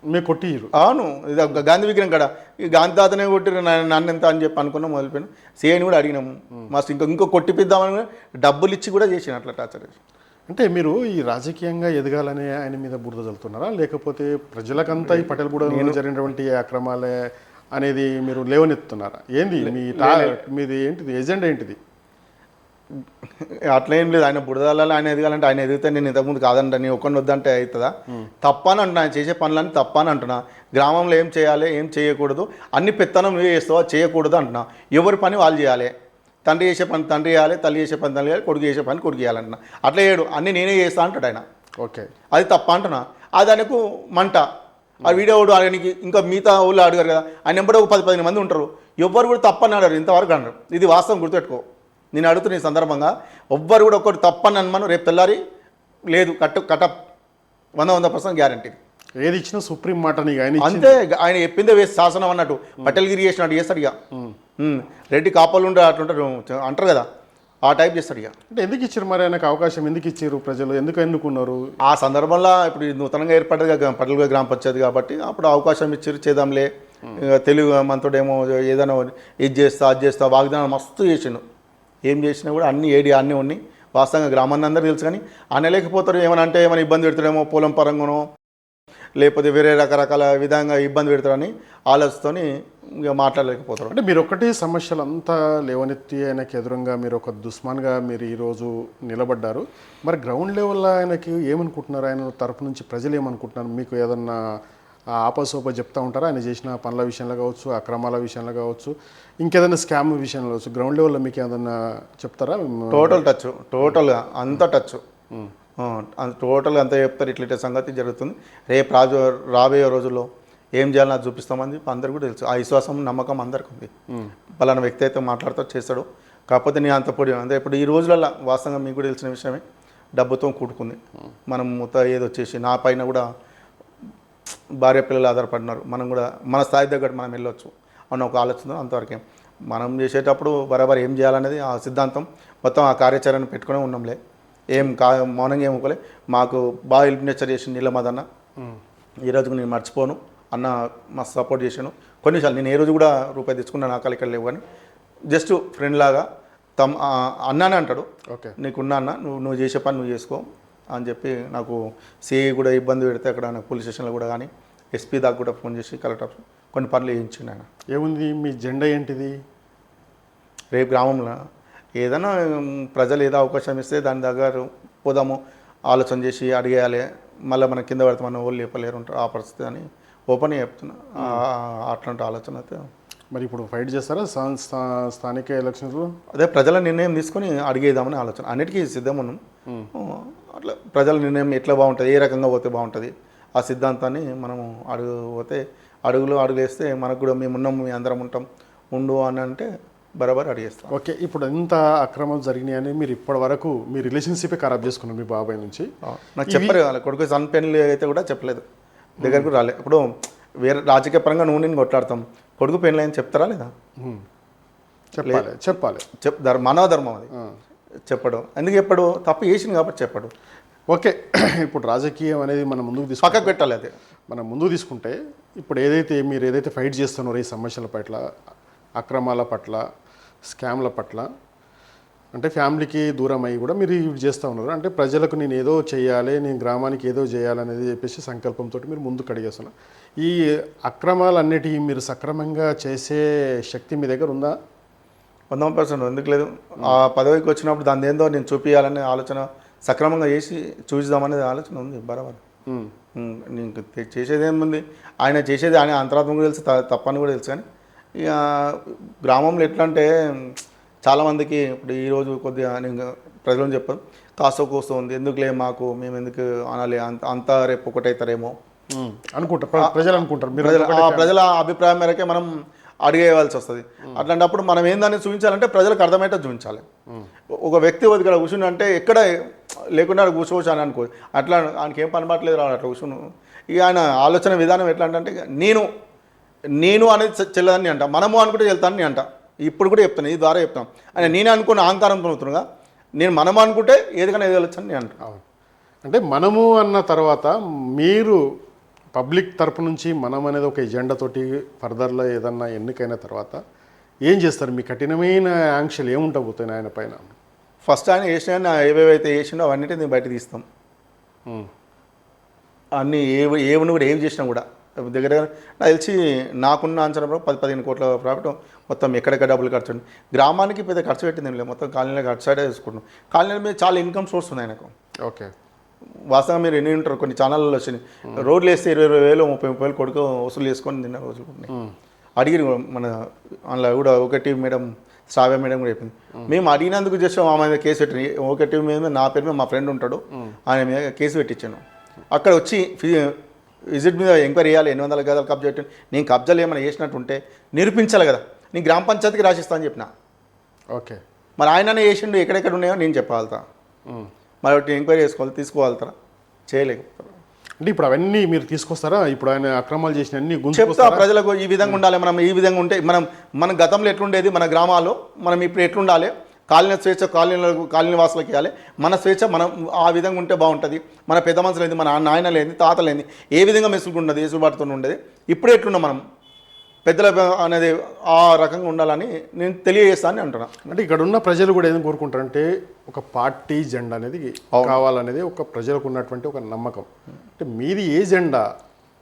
మీకు కొట్టిరు అవును ఇది గాంధీ విగ్రహం కాడ ఈ గాంధీ తాతనే కొట్టిరు నన్ను ఎంత అని చెప్పి అనుకున్నాం మొదలుపోయిన సిఐని కూడా అడిగినాము మస్తు ఇంకో కొట్టిపిద్దామని డబ్బులు ఇచ్చి కూడా చేసిన అట్లా టార్చర్ అంటే మీరు ఈ రాజకీయంగా ఎదగాలని ఆయన మీద బురద చల్లుతున్నారా లేకపోతే ప్రజలకంతా ఈ పటేల్గూడలో జరిగినటువంటి అక్రమాలే అనేది మీరు లేవనెత్తున్నారా ఏంది మీది ఏంటిది ఎజెండా ఏంటిది అట్లా ఏం లేదు ఆయన బురదలలో ఆయన ఎదగాలంటే ఆయన ఎదిగితే నేను ఇంతకుముందు కాదంట నేను ఒక్కడిని వద్దంటే అవుతుందా తప్పని అంటున్నా ఆయన చేసే పనులని తప్పని అంటున్నా గ్రామంలో ఏం చేయాలి ఏం చేయకూడదు అన్ని పెత్తనం నువ్వే చేస్తావా చేయకూడదు అంటున్నా ఎవరి పని వాళ్ళు చేయాలి తండ్రి చేసే పని తండ్రి చేయాలి తల్లి చేసే పని తల్లి చేయాలి కొడుకు చేసే పని కొడుకు చేయాలంటున్నా అట్లా చేయడు అన్నీ నేనే చేస్తా అంటాడు ఆయన ఓకే అది తప్ప అంటున్నా అది ఆయనకు మంట ఆ వీడియో ఆయనకి ఇంకా మిగతా ఊళ్ళో అడిగారు కదా ఆయన ఎంబడే ఒక 10-15 మంది ఉంటారు ఎవ్వరు కూడా తప్పని అన్నారు ఇంతవరకు అన్నారు ఇది వాస్తవం గుర్తుపెట్టుకో నేను అడుగుతున్న ఈ సందర్భంగా ఎవ్వరు కూడా ఒక్కటి తప్పని అనమను రేపు తెల్లారి లేదు కటప్ 100% గ్యారంటీ ఏది ఇచ్చినా సుప్రీం మాట అంతే ఆయన చెప్పిందే వేసి శాసనం అన్నట్టు పటేల్గిరి చేసినట్టు చేస్తాడు ఇక రెడ్డి కాపాలు ఉండే అట్లుంటారు అంటారు కదా ఆ టైప్ చేస్తాడు ఇక అంటే ఎందుకు ఇచ్చారు మరి ఆయనకు అవకాశం ఎందుకు ఇచ్చారు ప్రజలు ఎందుకు ఎన్నుకున్నారు ఆ సందర్భంలో ఇప్పుడు నూతనంగా ఏర్పడ్డది పటేల్గూడ గ్రామ పంచాయతీ కాబట్టి అప్పుడు అవకాశం ఇచ్చారు చేద్దాంలే తెలుగు మనతోడేమో ఏదైనా ఇది చేస్తా అది చేస్తా వాగ్దానం మస్తు చేసిండు ఏం చేసినా కూడా అన్నీ ఉన్నాయి వాస్తవంగా గ్రామాన్ని అందరూ తెలుసు కానీ అనలేకపోతారు ఏమైనా అంటే ఏమైనా ఇబ్బంది పెడతాడేమో పొలం పరంగానో లేకపోతే వేరే రకరకాల విధంగా ఇబ్బంది పెడతారని ఆలోచనతోని ఇక మాట్లాడలేకపోతారు అంటే మీరు ఒక్కటే సమస్యలు అంతా లేవనెత్తి ఆయనకి ఎదురుగా మీరు ఒక దుస్మాన్గా మీరు ఈరోజు నిలబడ్డారు మరి గ్రౌండ్ లెవెల్లో ఆయనకి ఏమనుకుంటున్నారు ఆయన తరపు నుంచి ప్రజలు ఏమనుకుంటున్నారు మీకు ఏదన్నా ఆపసోప చెప్తా ఉంటారా ఆయన చేసిన పనుల విషయంలో కావచ్చు అక్రమాల విషయంలో కావచ్చు ఇంకేదైనా స్కామ్ విషయంలో కావచ్చు గ్రౌండ్ లెవెల్లో మీకు ఏదన్నా చెప్తారా టోటల్గా అంత టచ్ టోటల్గా అంతా చెప్తారు ఇట్లా సంగతి జరుగుతుంది రేపు రాబోయే రోజుల్లో ఏం చేయాలని అది చూపిస్తామని చెప్పి అందరికీ కూడా తెలుసు ఆ విశ్వాసం నమ్మకం అందరికీ ఉంది పలానా వ్యక్తి అయితే మాట్లాడతాడు చేస్తాడు కాకపోతే నేను అంత పొడి అంటే ఇప్పుడు ఈ రోజులలో వాస్తవంగా మీకు కూడా తెలిసిన విషయమే డబ్బుతో కూడుకుంది మనం ఏదో వచ్చేసి నా పైన కూడా భార్య పిల్లలు ఆధారపడినారు మనం కూడా మన స్థాయి దగ్గర మనం వెళ్ళొచ్చు అన్న ఒక ఆలోచన అంతవరకే మనం చేసేటప్పుడు బరాబర్ ఏం చేయాలనేది ఆ సిద్ధాంతం మొత్తం ఆ కార్యాచరణ పెట్టుకునే ఉన్నాంలే మౌనంగా ఏముకోలే మాకు బాగా హెల్ప్ నేచర్ చేసి నీలమదన్న ఈ రోజుకు నేను మర్చిపోను అన్న మస్తు సపోర్ట్ చేశాను కొన్నిసార్లు నేను ఏ రోజు కూడా రూపాయి తెచ్చుకున్నాను ఆకలి ఇక్కడ లేవు కానీ జస్ట్ ఫ్రెండ్ లాగా అన్నానే అంటాడు ఓకే నీకున్నా అన్న నువ్వు చేసే పని నువ్వు చేసుకో అని చెప్పి నాకు సిఐ కూడా ఇబ్బంది పెడితే అక్కడ నాకు పోలీస్ స్టేషన్లో కూడా కానీ ఎస్పీ దాకా కూడా ఫోన్ చేసి కలెక్టర్ కొన్ని పనులు వేయించిండు ఆయన ఏముంది మీ జెండా ఏంటిది రేపు గ్రామంలో ఏదైనా ప్రజలు ఏదో అవకాశం ఇస్తే దాని దగ్గర పోదాము ఆలోచన చేసి అడిగేయాలి మళ్ళీ మన కింద పడితే మన వాళ్ళు చెప్పలేరు ఉంటారు ఆ పరిస్థితి అని ఓపెన్గా చెప్తున్నా అట్లాంటి ఆలోచన అయితే మరి ఇప్పుడు ఫైట్ చేస్తారా స్థానిక ఎలక్షన్స్లో? అదే ప్రజల నిర్ణయం తీసుకొని అడిగేద్దామని ఆలోచన. అన్నిటికీ సిద్ధం ఉన్నాం. అట్లా ప్రజల నిర్ణయం ఎట్లా బాగుంటుంది, ఏ రకంగా పోతే బాగుంటుంది, ఆ సిద్ధాంతాన్ని మనము అడుగులు వేస్తే మనకు కూడా మేము ఉన్నాం, మేము అందరం ఉంటాం ఉండు అని అంటే బరాబర్ అడిగేస్తాం. ఓకే, ఇప్పుడు ఎంత అక్రమం జరిగినాయని మీరు ఇప్పటి వరకు మీ రిలేషన్షిప్ ఖరాబ్ చేసుకున్నారు మీ బాబాయ్ నుంచి. నాకు చెప్పరు, వాళ్ళ కొడుకు సన్ పెళ్ళి అయితే కూడా చెప్పలేదు, దగ్గరకు రాలే. ఇప్పుడు వేరే రాజకీయ పరంగా నువ్వు నేను కొట్లాడతాం, కొడుకు పెళ్ళి అని చెప్తారా లేదా? చెప్పాలి. మానవ ధర్మం అది చెప్పడం. ఎందుకు చెప్పడు? తప్పు చేసింది కాబట్టి చెప్పడు. ఓకే, ఇప్పుడు రాజకీయం అనేది మనం ముందుకు పక్కకు పెట్టాలి. అదే మనం ముందుకు తీసుకుంటే ఇప్పుడు మీరు ఏదైతే ఫైట్ చేస్తున్నారో ఈ సమస్యల పట్ల, అక్రమాల పట్ల, స్కామ్ల పట్ల, అంటే ఫ్యామిలీకి దూరం అయ్యి కూడా మీరు ఇవి చేస్తూ ఉన్నారు. అంటే ప్రజలకు నేను ఏదో చేయాలి, నేను గ్రామానికి ఏదో చేయాలనేది చెప్పేసి సంకల్పంతో మీరు ముందుకు అడిగేస్తున్నారు. ఈ అక్రమాలన్నిటికీ మీరు సక్రమంగా చేసే శక్తి మీ దగ్గర ఉందా? 100% ఎందుకు లేదు. ఆ పదవికి వచ్చినప్పుడు దాని ఏందో నేను చూపించాలనే ఆలోచన, సక్రమంగా చేసి చూపిద్దామనేది ఆలోచన ఉంది బరాబర్. నీకు చేసేది ఏముంది, ఆయన చేసేది ఆయన అంతరాత్మకు తెలుసు, తప్పని కూడా తెలుసు. కానీ ఇక గ్రామంలో ఎట్లా అంటే చాలామందికి ఇప్పుడు ఈరోజు కొద్దిగా నేను ప్రజలను చెప్పదు, కాస్త కోస్త ఉంది, ఎందుకులే మాకు, మేము ఎందుకు అనాలి, అంతా రేపు ఒకటవుతారేమో అనుకుంటారు ప్రజలు అనుకుంటారు. ప్రజల అభిప్రాయం మేరకే మనం అడిగేయవలసి వస్తుంది. అట్లాంటప్పుడు మనం ఏందని చూపించాలంటే ప్రజలకు అర్థమయ్యేటట్టు చూపించాలి. ఒక వ్యక్తి ఇక్కడ కూర్చుని అంటే ఎక్కడ లేకుండా కూర్చోవచ్చు అని అనుకో, అట్లా ఆయనకి ఏం పనిపట్లేదు రాడు, అట్లా కూర్చుని. ఇక ఆయన ఆలోచన విధానం ఎట్లా అంటే నేను అనేది చెల్లదని అంట, మనము అనుకుంటే వెళ్తాను అంట. ఇప్పుడు కూడా చెప్తాను, ఈ ద్వారా చెప్తాను. ఆయన నేనే అనుకున్న అహంకారం అవుతుండగా నేను మనము అనుకుంటే ఏదికైనా ఏది వెళ్ళొచ్చు అని నేను అంట. అంటే మనము అన్న తర్వాత మీరు పబ్లిక్ తరపు నుంచి మనం అనేది ఒక ఎజెండా తోటి ఫర్దర్లో ఏదన్నా ఎన్నికైన తర్వాత ఏం చేస్తారు? మీ కఠినమైన ఆంక్షలు ఏముంటబోతాయి ఆయన పైన? ఫస్ట్ ఆయన చేసిన ఏవేవైతే చేసిండో అవన్నీ నేను బయట తీస్తాం. అన్నీ ఏమని కూడా ఏవి చేసినా కూడా దగ్గర నాకు తెలిసి నాకున్న అంచనా 10-15 కోట్ల ప్రాఫిట్ మొత్తం ఎక్కడెక్కడ డబ్బులు ఖర్చు. గ్రామానికి పెద్ద ఖర్చు పెట్టింది లేదు, మొత్తం కాలనీలో అటు సైడే చూసుకుంటాం. కాలనీ మీద చాలా ఇన్కమ్ సోర్స్ ఉంది ఆయనకు. ఓకే, వాస్తవంగా మీరు ఎన్ని ఉంటారు, కొన్ని ఛానల్లో వచ్చినాయి, రోడ్లు వేస్తే 20,000 30,000 కొడుకు వసూలు చేసుకొని తిన్న రోజులు ఉన్నాయి. అడిగిరు మన అందులో కూడా ఒక టీవీ మేడం, శ్రావ్య మేడం కూడా చెప్పింది. మేము అడిగినందుకు జస్ట్ ఆమె మీద కేసు పెట్టి, ఒక టీవీ మీద నా పేరు మీద మా ఫ్రెండ్ ఉంటాడు, ఆయన మీద కేసు పెట్టించాను. అక్కడ వచ్చి విజిట్ మీద ఎంక్వైరీ చేయాలి, 800 గదాలు కబ్జా పెట్టి, నేను కబ్జాలు ఏమైనా చేసినట్టు ఉంటే నిరూపించాలి కదా, నేను గ్రామ పంచాయతీకి రాసిస్తా అని చెప్పిన. ఓకే, మరి ఆయననే చేసిండు, ఎక్కడెక్కడ ఉన్నాయో నేను చెప్పగలుగుతా, మరి ఒకటి ఎంక్వైరీ చేసుకోవాలి, తీసుకోగలుగుతారా? చేయలేకపోతారు. అంటే ఇప్పుడు అవన్నీ మీరు తీసుకొస్తారా? ఇప్పుడు ఆయన అక్రమాలు చేసిన అన్ని చెప్తా ప్రజలకు, ఈ విధంగా ఉండాలి, మనం ఈ విధంగా ఉంటే మన గతంలో ఎట్లుండేది, మన గ్రామాల్లో మనం ఇప్పుడు ఎట్లుండాలి, కాలనీ స్వేచ్ఛ కాలనీ వాసులకు ఇవ్వాలి, మన స్వేచ్ఛ మనం ఆ విధంగా ఉంటే బాగుంటుంది, మన పెద్ద మనుషులు ఏంది, మన నాయన లేని తాత లేని ఏ విధంగా మెసులుకుంటుంది, ఏసుబాటుతో ఉండేది, ఇప్పుడు ఎట్లున్నా మనం పెద్దల అనేది ఆ రకంగా ఉండాలని నేను తెలియజేస్తానని అంటున్నా. అంటే ఇక్కడ ఉన్న ప్రజలు కూడా ఏం కోరుకుంటారంటే ఒక పార్టీ జెండా అనేది కావాలనేది ఒక ప్రజలకు ఉన్నటువంటి ఒక నమ్మకం. అంటే మీది ఏ జెండా?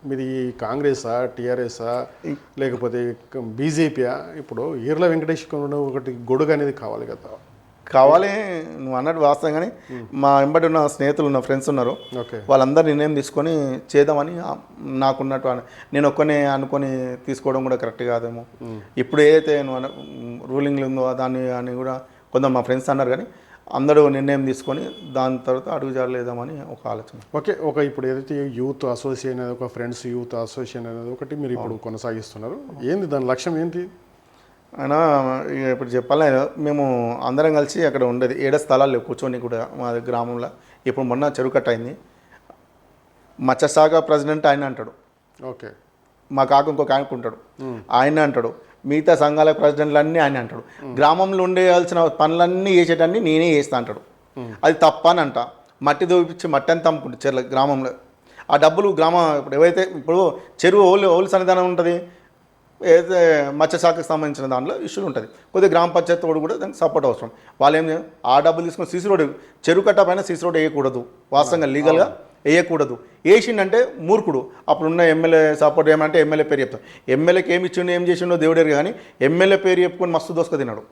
మీది కాంగ్రెసా, టీఆర్ఎస్ఆ, లేకపోతే బీజేపీయా? ఇప్పుడు ఈర్ల వెంకటేశ్వర ఒకటి గొడుగు అనేది కావాలి కదా. కావాలి, నువ్వు అన్నట్టు వాస్తవం. కానీ మా వెంబడి ఉన్న స్నేహితులు ఉన్న ఫ్రెండ్స్ ఉన్నారు, వాళ్ళందరూ నిర్ణయం తీసుకొని చేద్దామని నాకున్నట్టు. నేను ఒక్కనే అనుకొని తీసుకోవడం కూడా కరెక్ట్ కాదేమో. ఇప్పుడు ఏదైతే నువ్వు రూలింగ్లు ఉందో దాన్ని అని కూడా కొందరు మా ఫ్రెండ్స్ అన్నారు. కానీ అందరూ నిర్ణయం తీసుకొని దాని తర్వాత అడుగు జారలేదామని ఒక ఆలోచన. ఓకే, ఇప్పుడు ఏదైతే యూత్ అసోసియేషన్ అనేది, ఒక ఫ్రెండ్స్ యూత్ అసోసియేషన్ అనేది ఒకటి మీరు ఇప్పుడు కొనసాగిస్తున్నారు, ఏంది దాని లక్ష్యం ఏంటి? అయినా ఇప్పుడు చెప్పాలి, మేము అందరం కలిసి అక్కడ ఉండేది 7 స్థలాలు కూర్చొని కూడా మా గ్రామంలో. ఇప్పుడు మొన్న చెరువు కట్ట అయింది, మత్స్యశాఖ ప్రెసిడెంట్ ఆయన అంటాడు, ఓకే, మా కాకు ఇంకొక ఆయనకు ఉంటాడు, ఆయన అంటాడు, మిగతా సంఘాల ప్రెసిడెంట్లన్నీ ఆయన అంటాడు, గ్రామంలో ఉండేయాల్సిన పనులన్నీ చేసేటన్నీ నేనే చేస్తా అంటాడు. అది తప్పని అంట. మట్టి దోపించి మట్టి అంతా అమ్ముకుంటుంది చెర్ల గ్రామంలో. ఆ డబ్బులు ఇప్పుడు ఏవైతే ఇప్పుడు చెరువు ఓలు సన్నిధానం ఉంటుంది, ఏదైతే మత్స్యశాఖకు సంబంధించిన దాంట్లో ఇష్యూలు ఉంటుంది, కొద్దిగా గ్రామ పంచాయతీ కూడా దానికి సపోర్ట్ అవసరం. వాళ్ళు ఏం ఆ డబ్బులు తీసుకొని సీసీ రోడ్, చెరువు కట్ట పైన సీసీ రోడ్ వేయకూడదు, వాస్తవంగా లీగల్గా వేయకూడదు. వేసిండంటే మూర్ఖుడు. అప్పుడున్న ఎమ్మెల్యే సపోర్ట్ ఏమంటే ఎమ్మెల్యే పేరు చెప్తాం, ఎమ్మెల్యేకి ఏమి ఇచ్చిండో ఏం చేసిండో దేవుడేరు. కానీ ఎమ్మెల్యే పేరు చెప్పుకొని మస్తు దోసుక తిన్నాడు.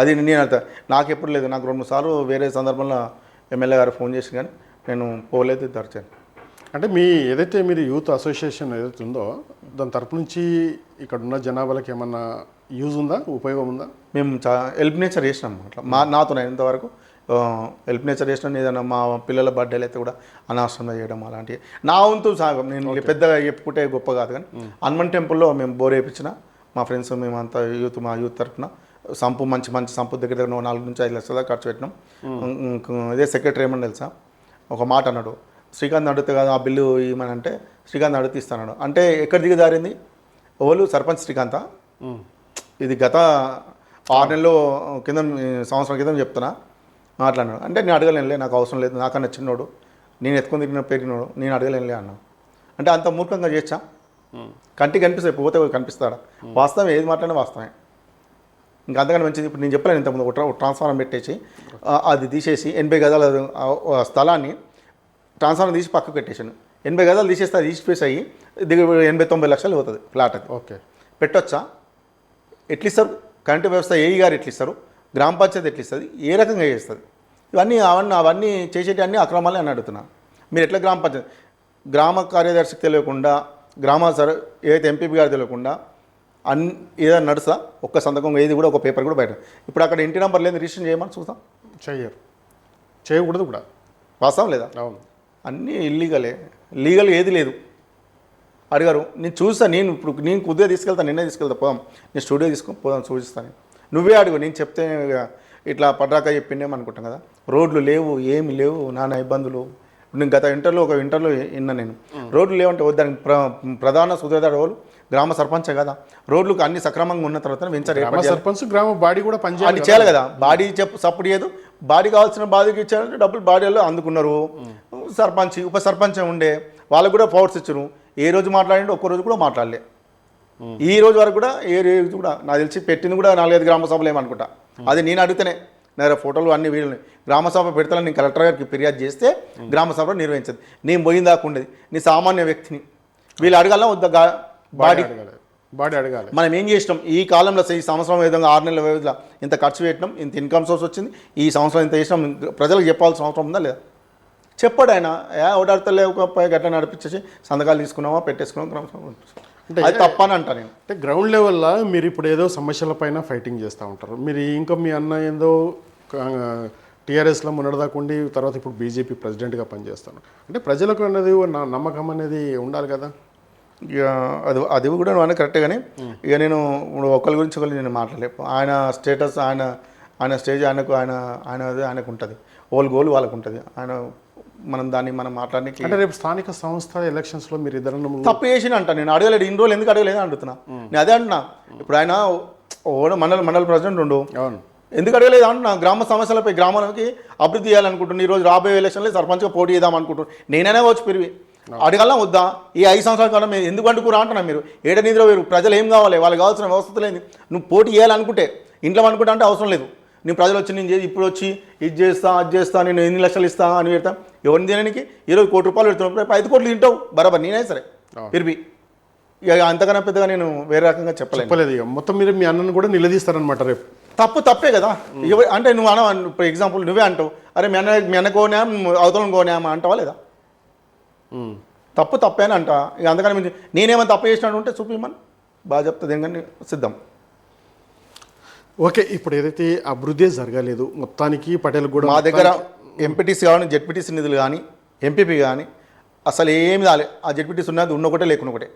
అది నేను అంత నాకు ఎప్పుడు లేదు. నాకు 2-3 సార్లు వేరే సందర్భంలో ఎమ్మెల్యే గారు ఫోన్ చేసి కానీ నేను పోలేదు దర్చాను. అంటే మీ ఏదైతే మీరు యూత్ అసోసియేషన్ ఏదైతే ఉందో దాని తరపు నుంచి ఇక్కడ ఉన్న జనాభాలకు ఏమన్నా యూజ్ ఉందా, ఉపయోగం ఉందా? మేము హెల్ప్ నేచర్ చేసినాం అట్లా నాతో ఇంతవరకు హెల్ప్ నేచర్ చేసినాం. ఏదైనా మా పిల్లల బర్త్డేలు అయితే కూడా అనావసరంగా చేయడం అలాంటివి నా వంతు సాగం. నేను పెద్దగా చెప్పుకుంటే గొప్ప కాదు, కానీ హనుమాన్ టెంపుల్లో మేము బోర్ వేయించిన మా ఫ్రెండ్స్ మేమంతా మా యూత్ తరఫున సంపు మంచి సంపు దగ్గర 4 నుంచి 5 లక్షల దాకా ఖర్చు పెట్టినాం. ఇదే సెక్రటరీ ఏమని తెలుసా, ఒక మాట అన్నాడు, శ్రీకాంత్ అడిగితే కాదు ఆ బిల్లు ఇవ్వమనంటే శ్రీకాంత్ అడిగితే ఇస్తాడు. అంటే ఎక్కడ దిగజారింది? ఓళ్ళు సర్పంచ్ శ్రీకాంత. ఇది గత 6 నెలలు కింద సంవత్సరం క్రితం చెప్తున్నా మాట్లాడినాడు. అంటే నేను అడగలేనులే, నాకు అవసరం లేదు, నాకన్నా చిన్నోడు, నేను ఎత్తుకొని తిరిగిన పెరిగినోడు, నేను అడగలేనులే అన్నా. అంటే అంత మూర్ఖంగా చేసా? కంటికి కనిపిస్తాయి, పోతే కనిపిస్తాడా? వాస్తవం ఏది మాట్లాడినా వాస్తవమే. ఇంకా అంతకన్నా మంచిది. ఇప్పుడు నేను చెప్పలేను, ఇంతకుముందు ఒక ట్రాన్స్ఫార్మర్ పెట్టేసి అది తీసేసి 80 గజాల స్థలాన్ని ట్రాన్స్ఫార్మర్ తీసి పక్కకు పెట్టేసాను. 80 గజాలు తీసేస్తే అది ఈస్ట్ ఫేస్ అయ్యి 80-90 లక్షలు అవుతుంది ఫ్లాట్. అది ఓకే, పెట్టొచ్చా? ఎట్లిస్తారు? కరెంటు వ్యవస్థ ఏఈ గారు ఎట్లిస్తారు? గ్రామ పంచాయతీ ఎట్లిస్తుంది? ఏ రకంగా చేస్తుంది? అవన్నీ చేసేటి అక్రమాలే అని అడుగుతున్నా. మీరు ఎట్లా గ్రామ కార్యదర్శికి తెలియకుండా, ఏదైతే ఎంపీపీ గారు తెలియకుండా ఏదైనా నడుస్తా? ఒక్క సంతకం ఏది కూడా, ఒక పేపర్ కూడా బయట. ఇప్పుడు అక్కడ ఇంటి నెంబర్ లేదు, రిజిస్ట్రేషన్ చేయమని చూస్తాం, చేయకూడదు కూడా. వాస్తవం లేదా? అవును, అన్నీ ఇల్లీగలే. లీగల్ ఏది లేదు. అడిగారు, నేను చూస్తాను. నేను కుదిరే తీసుకెళ్తాను, నిన్నే తీసుకెళ్తా, పోదాం, నేను స్టూడియో తీసుకొని పోదాం, చూపిస్తాను. నువ్వే అడుగు, నేను చెప్తే ఇట్లా పడ్రాక చెప్పిండేమనుకుంటాం కదా. రోడ్లు లేవు, ఏమి లేవు, నానా ఇబ్బందులు. నేను గత ఒక ఇంటర్లో విన్నా నేను, రోడ్లు లేవంటే వద్దానికి ప్రధాన సూత్రధారు వాళ్ళు గ్రామ సర్పంచే కదా. రోడ్లకు అన్ని సక్రమంగా ఉన్న తర్వాత వెంచర్ సర్పంచ్ గ్రామ బాడీ కూడా పనిచేయాలి చేయాలి కదా. బాడీ సపోర్ట్ చేయదు. బాడీ కావాల్సిన బాడీకి ఇచ్చారంటే డబ్బులు బాడీలో అందుకున్నారు. సర్పంచ్ ఉప సర్పంచ్ ఉండే వాళ్ళకు కూడా పవర్స్ ఇచ్చారు. ఏ రోజు మాట్లాడండి, ఒక్క రోజు కూడా మాట్లాడలే. ఈ రోజు వరకు కూడా ఏ రోజు కూడా నాకు తెలిసి పెట్టింది కూడా 4-5 గ్రామ సభలు ఏమనుకుంటా. అది నేను అడిగితేనే నా ఫోటోలు అన్ని వీడియోలు గ్రామ సభ పెడతానని నేను కలెక్టర్ గారికి ఫిర్యాదు చేస్తే గ్రామ సభ నిర్వహించదు. నేను పోయింది దాకా ఉండేది. నీ సామాన్య వ్యక్తిని వీళ్ళు అడగాల వద్ద బాడీ అడగాలి. మనం ఏం చేసినాం ఈ కాలంలో? ఈ సంవత్సరం విధంగా 6 నెలల వ్యవధిలో ఇంత ఖర్చు పెట్టినాం, ఇంత ఇన్కమ్ సోర్స్ వచ్చింది, ఈ సంవత్సరం ఇంత చేసినాం, ప్రజలకు చెప్పాల్సిన అవసరం ఉందా లేదా? చెప్పాడు ఆయన. ఓడాడతలే ఒక గట్ట నడిపించేసి సంతకాలు తీసుకున్నామా, పెట్టేసుకున్నాం, గ్రామ సభ. అంటే అది తప్పని అంటా నేను. అంటే గ్రౌండ్ లెవెల్లో మీరు ఇప్పుడు ఏదో సమస్యలపైన ఫైటింగ్ చేస్తూ ఉంటారు. మీరు ఇంకా మీ అన్న ఏందో టీఆర్ఎస్లో మొన్నటిదాకుండి, తర్వాత ఇప్పుడు బీజేపీ ప్రెసిడెంట్గా పనిచేస్తాను. అంటే ప్రజలకు అనేది నమ్మకం అనేది ఉండాలి కదా. ఇక అది కూడా నువ్వు కరెక్టే. కానీ ఇక నేను ఒకరి గురించి ఒకరు నేను మాట్లాడలేను. ఆయన స్టేటస్, ఆయన స్టేజ్ ఆయనకు ఉంటుంది, ఓల్ గోల్ వాళ్ళకు ఉంటుంది. మనం మాట్లాడడానికి అంటే రేపు స్థానిక సంస్థ ఎలక్షన్స్లో మీరు ఇద్దరు తప్పు చేసిన అంట. నేను అడగలేదు, ఇన్ని రోజులు ఎందుకు అడగలేదు అంటున్నా. నేను అదే అంటున్నా. ఇప్పుడు ఆయన మండల ప్రెసిడెంట్ ఉండు, అవును, ఎందుకు అడగలేదు అంటున్నా. గ్రామ సమస్యలపై గ్రామానికి అభివృద్ధి చేయాలనుకుంటున్నాను. ఈరోజు రాబోయే ఎలక్షన్లో సర్పంచ్గా పోటీ చేద్దాం అనుకుంటున్నాను. నేనైనా వచ్చి పెరిగి అడగలం వద్దా? ఈ 5 సంవత్సరాల కాలం మీరు ఎందుకు అంటుకురా అంటున్నా. మీరు ఏడ నిద్ర వేరు, ప్రజలు ఏం కావాలి, వాళ్ళకి కావాల్సిన వ్యవస్థ లేదు. నువ్వు పోటీ చేయాలనుకుంటే ఇంట్లో అనుకుంటా అంటే అవసరం లేదు. నేను ప్రజలు వచ్చి నేను ఇప్పుడు వచ్చి ఇది చేస్తా, అది చేస్తా, నేను 8 లక్షలు ఇస్తా అని పెడతా. ఎవరిని తినడానికి ఈరోజు 1 కోటి రూపాయలు పెడుతున్నావు, రేపు 5 కోట్లు తింటావు బరాబర్. నేనే సరే పిరిపి ఇక అంతకన్నా పెద్దగా నేను వేరే రకంగా చెప్పలేదు. ఇక మొత్తం మీరు మీ అన్నను కూడా నిలదీస్తారనమాట రేపు. తప్పే కదా. అంటే నువ్వు ఫర్ ఎగ్జాంపుల్ నువ్వే అంటావు, అరే మీ అన్న కోనాం అవతలం కోనామా అంటావా లేదా? తప్పే అని అంట. ఇక అందుకని నేనేమైనా తప్పు చేసినట్టు ఉంటే చూపిమని బాగా చెప్తుంది. కానీ సిద్ధం. ఓకే, ఇప్పుడు ఏదైతే అభివృద్ధి జరగలేదు మొత్తానికి పటేల్ కూడా మా దగ్గర ఎంపీటీసీ కానీ జెడ్పీటీసీ నిధులు కానీ ఎంపీపీ కానీ అసలు ఏమి రాలే. ఆ జెడ్పీటీసీ ఉన్నది ఉన్నొకటే లేకున్న ఒకటే.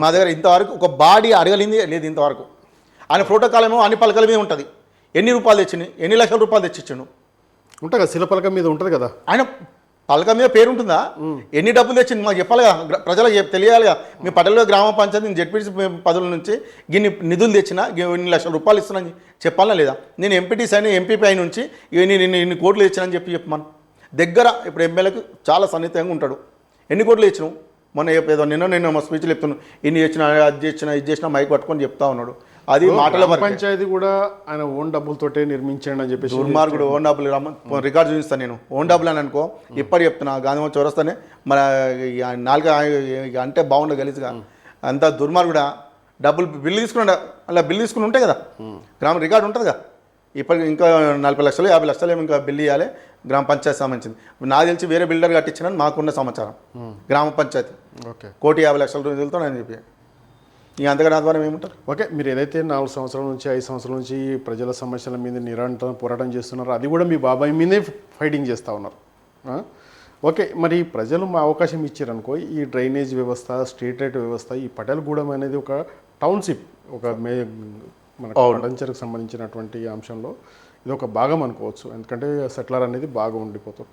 మా దగ్గర ఇంతవరకు ఒక బాడీ అడగలింది లేదు ఇంతవరకు. ఆయన ప్రోటోకాల్ ఏమో అన్ని పలకల మీద ఉంటుంది. ఎన్ని రూపాయలు తెచ్చింది, ఎన్ని లక్షల రూపాయలు తెచ్చిచ్చాను ఉంటుంది కదా, శిలపలకం మీద ఉంటుంది కదా. ఆయన పలకం మీద పేరు ఉంటుందా? ఎన్ని డబ్బులు తెచ్చింది మాకు చెప్పాలి కదా, ప్రజలకు తెలియాలిగా. మీ పటేల్లో గ్రామ పంచాయతీ జెడ్పీటీసీ పదవుల నుంచి గిన్ని నిధులు తెచ్చినా ఇన్ని లక్షల రూపాయలు ఇస్తున్నాను చెప్పాలా లేదా? నేను ఎంపీటీసీ అయినా ఎంపీపీ అయిన నుంచి ఇన్ని కోట్లు తెచ్చినాని చెప్పమను. దగ్గర ఇప్పుడు ఎమ్మెల్యేకు చాలా సన్నిహితంగా ఉంటాడు. ఎన్ని కోట్లు తెచ్చినావు? మొన్న ఏదో నిన్న మా స్పీచ్లు చెప్తున్నాను, ఇన్ని చేసినా, అది చేసినా మైక్ పట్టుకొని చెప్తా ఉన్నాడు. అది మాటల పంచాయతీ కూడా ఆయన ఓన్ డబ్బులతోటే నిర్మించండి అని చెప్పేసి. దుర్మార్గుడు. ఓన్ డబ్బులు రికార్డు చూపిస్తాను నేను. ఓన్ డబ్బులు అని అనుకో, ఇప్పటి చెప్తున్నా, గాంధీ చౌరస్తానే మన 4 అంటే బాగుండదు గలీజ్గా. అంత దుర్మార్గుడా. బిల్లు తీసుకున్నాడు, అలా బిల్లు తీసుకుని ఉంటాయి కదా, గ్రామ రికార్డు ఉంటుంది కదా, ఇప్పటికి ఇంకా 40 లక్షలు 50 లక్షలు ఏమి ఇంకా బిల్లు ఇవ్వాలి గ్రామ పంచాయతీ సంబంధించింది. నాకు తెలిసి వేరే బిల్డర్ కట్టించిన మాకున్న సమాచారం. గ్రామ పంచాయతీ ఓకే 1,50,00,000 రోజులతో నేను చెప్పి ఇక అంతగా ద్వారా ఏముంటారు. ఓకే, మీరు ఏదైతే 4 సంవత్సరాల నుంచి 5 సంవత్సరాల నుంచి ప్రజల సమస్యల మీద నిరంతరం పోరాటం చేస్తున్నారో అది కూడా మీ బాబాయ్ మీదే ఫైటింగ్ చేస్తూ ఉన్నారు. ఓకే, మరి ప్రజలు మా అవకాశం ఇచ్చారనుకో ఈ డ్రైనేజ్ వ్యవస్థ, స్ట్రీట్ లైట్ వ్యవస్థ, ఈ పటేల్గూడెం అనేది ఒక టౌన్షిప్, ఒక మన పటంచెరుకు సంబంధించినటువంటి అంశంలో ఇది ఒక భాగం అనుకోవచ్చు. ఎందుకంటే సెటిలర్ అనేది బాగా ఉండిపోతారు.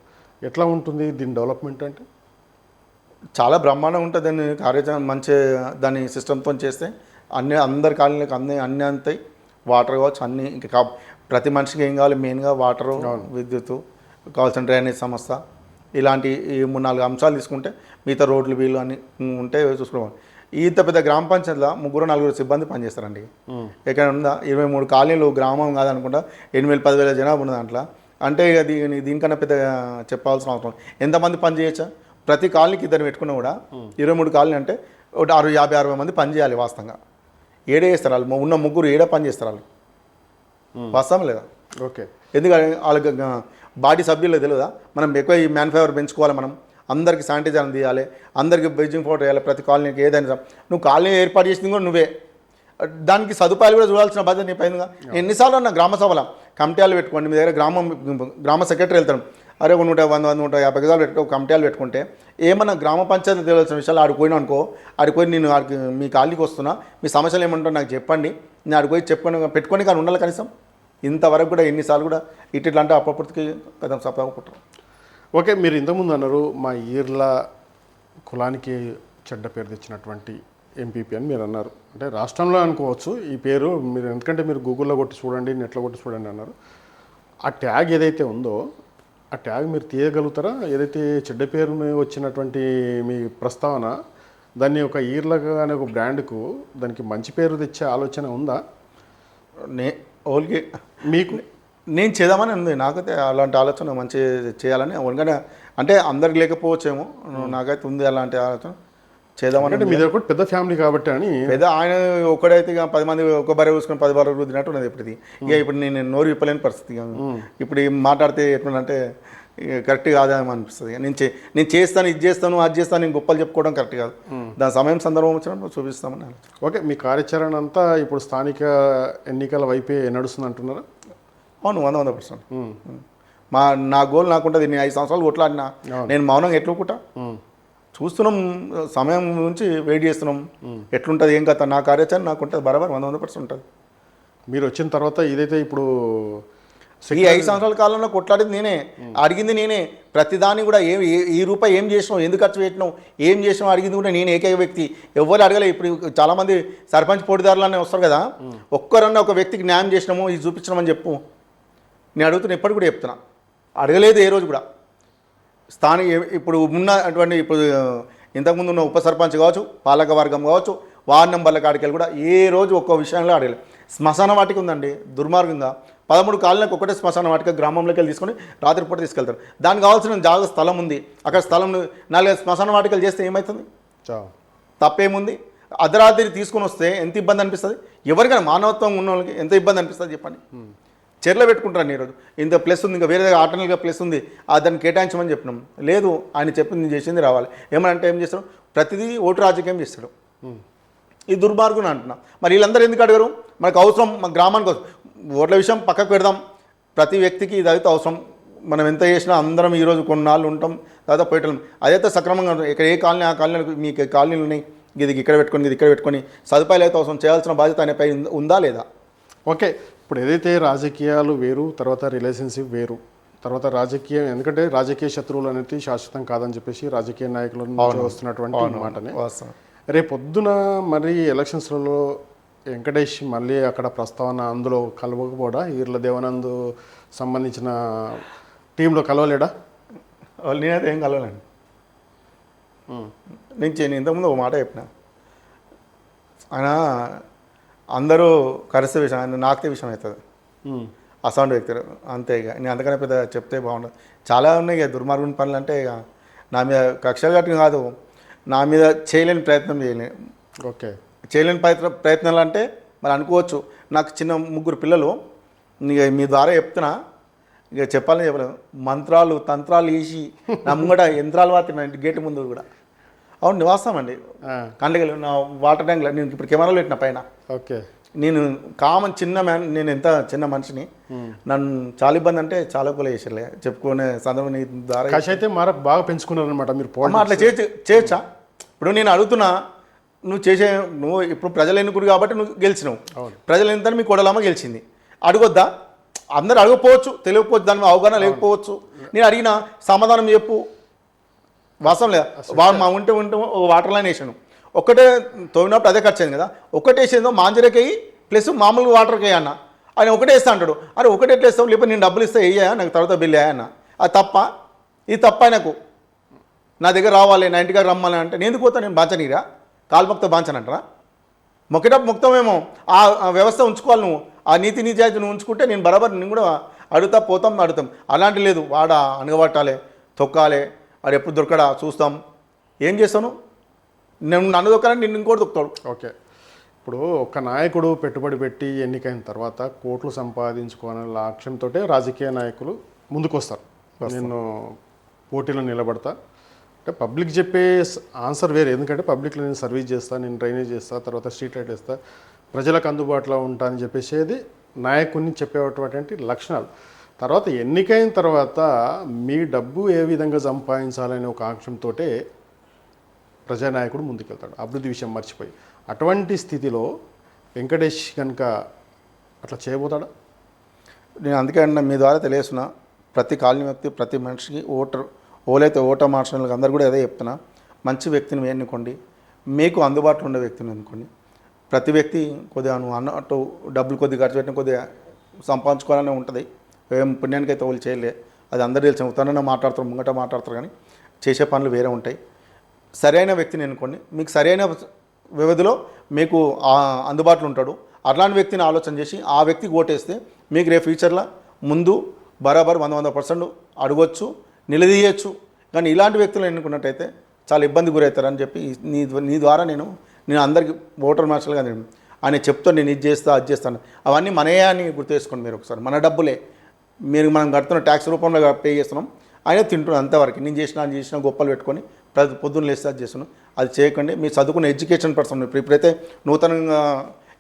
ఎట్లా ఉంటుంది దీని డెవలప్మెంట్ అంటే? చాలా బ్రహ్మాండంగా ఉంటుంది. దాన్ని కార్యాచరణ మంచి దాని సిస్టమ్తో చేస్తే అందరి కాలనీలకు అన్నీ అంతాయి. వాటర్ కావచ్చు అన్నీ ఇంకా ప్రతి మనిషికి ఏం కావాలి, మెయిన్గా వాటరు, విద్యుత్తు, కావాల్సిన డ్రైనేజ్ సంస్థ, ఇలాంటి ఈ 3-4 అంశాలు తీసుకుంటే మిగతా రోడ్లు వీళ్ళు అన్నీ ఉంటే చూసుకోవాలి. ఇంత పెద్ద గ్రామ పంచాయతీలో 3-4 సిబ్బంది పనిచేస్తారండి. ఎక్కడ ఉందా 23 కాలనీలు, గ్రామం కాదనుకుంటా 8,000-10,000 జనాభా ఉన్న దాంట్లో. అంటే దీనికన్నా పెద్ద చెప్పాల్సిన అవసరం. ఎంతమంది పని చేయొచ్చా? ప్రతి కాలనీకి 2 పెట్టుకున్నా కూడా 23 కాలనీ అంటే ఒకటి 50-60 మంది పని చేయాలి. వాస్తవంగా ఏడే చేస్తారు వాళ్ళు, ఉన్న 3 ఏడా పని చేస్తారు వాళ్ళు. వాస్తవం లేదా? ఓకే, ఎందుకంటే వాళ్ళకి బాడీ సభ్యులు తెలియదా? మనం ఎక్కువ ఈ మ్యాన్ఫైవర్ పెంచుకోవాలి, మనం అందరికి శానిటైజర్ తీయాలి, అందరికి బెడ్జింగ్ పౌడర్ వేయాలి, ప్రతి కాలనీకి ఏదైనా. నువ్వు కాలనీ ఏర్పాటు చేసింది కూడా నువ్వే, దానికి సదుపాయాలు కూడా చూడాల్సిన బాధ్యత నీ పైన. ఎన్నిసార్లు అన్న గ్రామ సభలో కమిటీలు పెట్టుకోండి, మీ దగ్గర గ్రామ సెక్రటరీ వెళ్తాను, అరే 100-150 గజాలు పెట్టుకో కమిటీలు పెట్టుకుంటే ఏమన్నా గ్రామ పంచాయతీ తెలియాల్సిన విషయాలు ఆడిపోయినా అనుకో, ఆడిపోయి నేను మీ కాలనీకి వస్తున్నా, మీ సమస్యలు ఏమంటారో నాకు చెప్పండి, నేను ఆడిపోయి పెట్టుకొని కానీ ఉండాలి కనీసం. ఇంతవరకు కూడా ఎన్నిసార్లు కూడా ఇట్లా అంటే అప్పటికి కదా సపకుంటారు. ఓకే, మీరు ఇంతకుముందు అన్నారు మా ఈర్ల కులానికి చెడ్డ పేరు తెచ్చినటువంటి ఎంపీపీ అని మీరు అన్నారు. అంటే రాష్ట్రంలో అనుకోవచ్చు ఈ పేరు మీరు, ఎందుకంటే మీరు గూగుల్లో కొట్టి చూడండి, నెట్లో కొట్టి చూడండి అన్నారు. ఆ ట్యాగ్ ఏదైతే ఉందో ఆ ట్యాగ్ మీరు తీయగలుగుతారా? ఏదైతే చెడ్డ పేరు వచ్చినటువంటి మీ ప్రస్తావన, దాన్ని ఒక ఈర్లగా అనే ఒక బ్రాండ్కు దానికి మంచి పేరు తెచ్చే ఆలోచన ఉందా? ఓన్లీ మీకు నేను చేద్దామని ఉంది. నాకైతే అలాంటి ఆలోచన మంచి చేయాలని ఓన్గానే, అంటే అందరికి లేకపోవచ్చేమో, నాకైతే ఉంది అలాంటి ఆలోచన చేద్దామని. అంటే మీద ఒకటి పెద్ద ఫ్యామిలీ కాబట్టి అని. పెద్ద ఆయన ఒకడైతే ఇక 10 మంది ఒక బర్రె చూసుకొని 10 బర్రెలు రుద్దినట్టు ఉన్నది ఇప్పుడు. ఇక ఇప్పుడు నేను నోరు విప్పలేని పరిస్థితి. ఇప్పుడు మాట్లాడితే ఎట్లుందంటే కరెక్ట్ కాదేమో అనిపిస్తుంది. నేను చేస్తాను, ఇది చేస్తాను, అది చేస్తాను, నేను గొప్పలు చెప్పుకోవడం కరెక్ట్ కాదు. దాని సమయం సందర్భం వచ్చినప్పుడు చూపిస్తామని. ఓకే, మీ కార్యాచరణ అంతా ఇప్పుడు స్థానిక ఎన్నికల వైపే నడుస్తుంది అంటున్నారా? అవును, 100%. నా గోల్ నాకుంటుంది. నేను 5 సంవత్సరాలు కొట్లాడినా, నేను మౌనంగా ఎట్లుకుంటా చూస్తున్నాం, సమయం నుంచి వెయిట్ చేస్తున్నాం. ఎట్లుంటుంది ఏం కథ, నా కార్యాచరణ నాకు ఉంటుంది బరాబర్ 100% ఉంటుంది. మీరు వచ్చిన తర్వాత ఇదైతే ఇప్పుడు ఈ 5 సంవత్సరాల కాలంలో కొట్లాడింది నేనే, అడిగింది నేనే. ప్రతిదాన్ని కూడా ఈ రూపాయి ఏం చేసినావు, ఎందుకు ఖర్చు పెట్టినావు, ఏం చేసినావు అడిగింది కూడా నేను, ఏకైక వ్యక్తి. ఎవరు అడగలే. ఇప్పుడు చాలామంది సర్పంచ్ పోటీదారులనే వస్తారు కదా, ఒక్కరన్నా ఒక వ్యక్తికి న్యాయం చేసినాము, ఇది చూపించినామని చెప్పు. నేను అడుగుతున్నా, ఎప్పటికి కూడా చెప్తున్నా, అడగలేదు ఏ రోజు కూడా. ఇప్పుడు ఉన్నటువంటి ఇప్పుడు ఇంతకుముందు ఉన్న ఉప సర్పంచ్ కావచ్చు, పాలక వర్గం కావచ్చు, వార్డు నెంబర్ల కాడికెళ్ళి కూడా ఏ రోజు ఒక్క విషయంలో అడగలేదు. శ్మశాన వాటిక ఉందండి, దుర్మార్గంగా 13 కాలనీలకు ఒకటే శ్మశాన వాటిక గ్రామంలోకి వెళ్ళి తీసుకొని రాత్రిపూట తీసుకెళ్తారు. దానికి కావాల్సిన జాగా స్థలం ఉంది, అక్కడ స్థలం 4 శ్మశాన వాటికలు చేస్తే ఏమవుతుంది? తప్పేముంది? అర్ధరాత్రి తీసుకొని వస్తే ఎంత ఇబ్బంది అనిపిస్తుంది? ఎవరికైనా మానవత్వం ఉన్న వాళ్ళకి ఎంత ఇబ్బంది అనిపిస్తుంది చెప్పండి. చర్యలు పెట్టుకుంటాను ఈరోజు, ఇంత ప్లస్ ఉంది, ఇంకా వేరే దగ్గర ఆటనల్గా ప్లస్ ఉంది, దాన్ని కేటాయించమని చెప్పినాం. లేదు, ఆయన చెప్పింది చేసింది రావాలి. ఏమనంటే ఏం చేస్తాడు? ప్రతిదీ ఓటు రాజకీయం చేస్తాడు. ఈ దుర్మార్గుని అంటున్నా. మరి వీళ్ళందరూ ఎందుకు అడగరు? మనకు అవసరం, మన గ్రామానికి అవసరం. ఓట్ల విషయం పక్కకు పెడదాం, ప్రతి వ్యక్తికి ఇది అయితే అవసరం. మనం ఎంత చేసినా అందరం ఈరోజు కొన్నాళ్ళు ఉంటాం, తర్వాత పోయటం అదైతే సక్రమంగా ఉంటుంది. ఇక్కడ ఏ కాలనీ ఆ కాలనీ, మీకు కాలనీలు ఉన్నాయి, ఇది ఇక్కడ పెట్టుకొని ఇది ఇక్కడ పెట్టుకొని సదుపాయాలు అయితే అవసరం చేయాల్సిన బాధ్యత ఆయనపై ఉందా లేదా? ఓకే, ఇప్పుడు ఏదైతే రాజకీయాలు వేరు, తర్వాత రిలేషన్షిప్ వేరు, తర్వాత రాజకీయం, ఎందుకంటే రాజకీయ శత్రువులు అనేది శాశ్వతం కాదని చెప్పేసి రాజకీయ నాయకుల నుంచి వస్తున్నటువంటి మాటనే. రేపొద్దున మరి ఎలక్షన్స్లలో వెంకటేష్ మళ్ళీ అక్కడ ప్రస్తావన అందులో కలవకపోడా, ఈర్ల దేవానంద్ సంబంధించిన టీంలో కలవలేడా? నేనైతే ఏం కలవలేండి. నేను ఇంతకుముందు ఒక మాట చెప్పిన, ఆయన అందరూ కలిసే విషయం, ఆయన నాకే విషయం అవుతుంది అసౌండ్ వ్యక్తులు అంతే. ఇక నేను అంతకనే పెద్ద చెప్తే బాగుండదు. చాలా ఉన్నాయి ఇక దుర్మార్గుని పనులు. అంటే ఇక నా మీద కక్షలు కట్టిన కాదు, నా మీద చేయలేని ప్రయత్నం చేయలేను. ఓకే, చేయలేని ప్రయత్నాలు అంటే మరి అనుకోవచ్చు. నాకు చిన్న 3 పిల్లలు, ఇక మీ ద్వారా చెప్తున్నా, ఇక చెప్పాలని చెప్పలేదు, మంత్రాలు తంత్రాలు వేసి నా ముంగట యంత్రాలు వాడుతున్నా ఇంటి గేటు ముందు కూడా. అవును నివాసం అండి, కండగలు నా వాటర్ ట్యాంక్లో నేను ఇప్పుడు కెమెరాలో పెట్టిన పైన. ఓకే. నేను కామన్ చిన్న మ్యాన్, నేను ఎంత చిన్న మనిషిని, నన్ను చాలా ఇబ్బంది అంటే చాలా కూడా చేసేలే చెప్పుకునే సందర్భం నీ ద్వారా. కాశీ అయితే బాగా పెంచుకున్నారనమాట మీరు. అమ్మ అట్లా చేయొచ్చా? ఇప్పుడు నేను అడుగుతున్నా, నువ్వు ఇప్పుడు ప్రజలు ఎన్నుకుడు కాబట్టి నువ్వు గెలిచినావు, ప్రజలు ఎంత మీ కొడలమ్మ గెలిచింది, అడగొద్దా? అందరు అడగపోవచ్చు, తెలియకపోవచ్చు, దాని మీద అవగాహన లేకపోవచ్చు. నేను అడిగిన సమాధానం చెప్పు. వాస్తవం లేదా? వాడు మా ఉంటే వాటర్ లైన్ వేసాను, ఒక్కటే తోమినప్పుడు అదే ఖర్చు అయింది కదా, ఒక్కటే వేసేదో మాంజరకేయి ప్లస్ మామూలు వాటర్కి అన్న, ఆయన ఒకటే వేస్తా అంటాడు. అరే ఒకటే ఎట్లా వేస్తావు, లేకపోతే నేను డబ్బులు ఇస్తే వేయా, నాకు తర్వాత బిల్ వేయా అన్న. అది తప్ప, ఇది తప్ప ఆయనకు నా దగ్గర రావాలి, నా ఇంటికి రమ్మని అంటే నేను ఎందుకు పోతా? నేను బాంచనీరా, కాల్మొక్త బాంచనంటారా? మొక్కేటప్పుడు మొక్తామేమో, ఆ వ్యవస్థ ఉంచుకోవాలి. నువ్వు ఆ నీతి నిజాయితీ నువ్వు ఉంచుకుంటే నేను బరాబర్ నేను కూడా అడుగుతా, అడుగుతాం. అలాంటి లేదు, వాడ అనగబట్టాలి, తొక్కాలి, వాడు ఎప్పుడు దొరకడా చూస్తాం. ఏం చేస్తాను? నేను నన్ను దొక్కాలని నిన్ను ఇంకోటి దొక్కుతాడు. ఓకే. ఇప్పుడు ఒక నాయకుడు పెట్టుబడి పెట్టి ఎన్నికైన తర్వాత కోట్లు సంపాదించుకోవాలనే లక్ష్యంతో రాజకీయ నాయకులు ముందుకు వస్తారు. నేను పోటీలో నిలబడతా అంటే పబ్లిక్ చెప్పే ఆన్సర్ వేరే. ఎందుకంటే పబ్లిక్లో నేను సర్వీస్ చేస్తాను, నేను డ్రైనేజ్ చేస్తాను, తర్వాత స్ట్రీట్ లైట్ వేస్తా, ప్రజలకు అందుబాటులో ఉంటా అని చెప్పేసి నాయకుడిని చెప్పేటటువంటి లక్షణాలు. తర్వాత ఎన్నికైన తర్వాత మీ డబ్బు ఏ విధంగా సంపాదించాలనే ఒక ఆంక్షంతో ప్రజానాయకుడు ముందుకెళ్తాడు, అభివృద్ధి విషయం మర్చిపోయి. అటువంటి స్థితిలో వెంకటేష్ కనుక అట్లా చేయబోతాడా? నేను అందుకే అన్న మీ ద్వారా తెలియస్తున్నా, ప్రతి కాలనీ వ్యక్తి, ప్రతి మనిషికి ఓలైతే ఓటర్ మార్షన్లకు అందరు కూడా అదే చెప్తున్నా, మంచి వ్యక్తిని ఎన్నుకోండి, మీకు అందుబాటులో ఉండే వ్యక్తిని ఎన్నుకోండి. ప్రతి వ్యక్తి కొద్దిగా నువ్వు అన్నట్టు డబ్బులు కొద్దిగా ఖర్చు పెట్టిన కొద్దిగా సంపాదించుకోవాలనే ఉంటుంది. ఏం పుణ్యానికి అయితే వాళ్ళు చేయలే, అది అందరూ తెలిసిన ఉత్తరాన మాట్లాడతారు, ముంగట మాట్లాడతారు, కానీ చేసే పనులు వేరే ఉంటాయి. సరైన వ్యక్తిని ఎన్నుకోండి, మీకు సరైన వ్యవధిలో మీకు అందుబాటులో ఉంటాడు. అట్లాంటి వ్యక్తిని ఆలోచన చేసి ఆ వ్యక్తికి ఓటేస్తే మీకు రేపు ఫ్యూచర్లో ముందు బరాబర్ 100% అడగొచ్చు, నిలదీయచ్చు. కానీ ఇలాంటి వ్యక్తులు ఎన్నుకున్నట్టయితే చాలా ఇబ్బంది గురవుతారని చెప్పి నీ ద్వారా నేను అందరికీ ఓటర్ మార్షల్గా నేను ఆయన చెప్తాను, నేను ఇది చేస్తా అది చేస్తాను. అవన్నీ మనయే అని గుర్తు చేసుకోండి మీరు ఒకసారి. మన డబ్బులే, మనం కడుతున్న ట్యాక్స్ రూపంలో పే చేస్తున్నాం, ఆయన తింటున్నాం అంతవరకు. నేను చేసిన గొప్పలు పెట్టుకొని పొద్దున్న లేస్తే అది చేస్తున్నాను. అది చేయకండి. మీరు చదువుకున్న ఎడ్యుకేషన్ పర్సన్, ఇప్పుడైతే నూతనంగా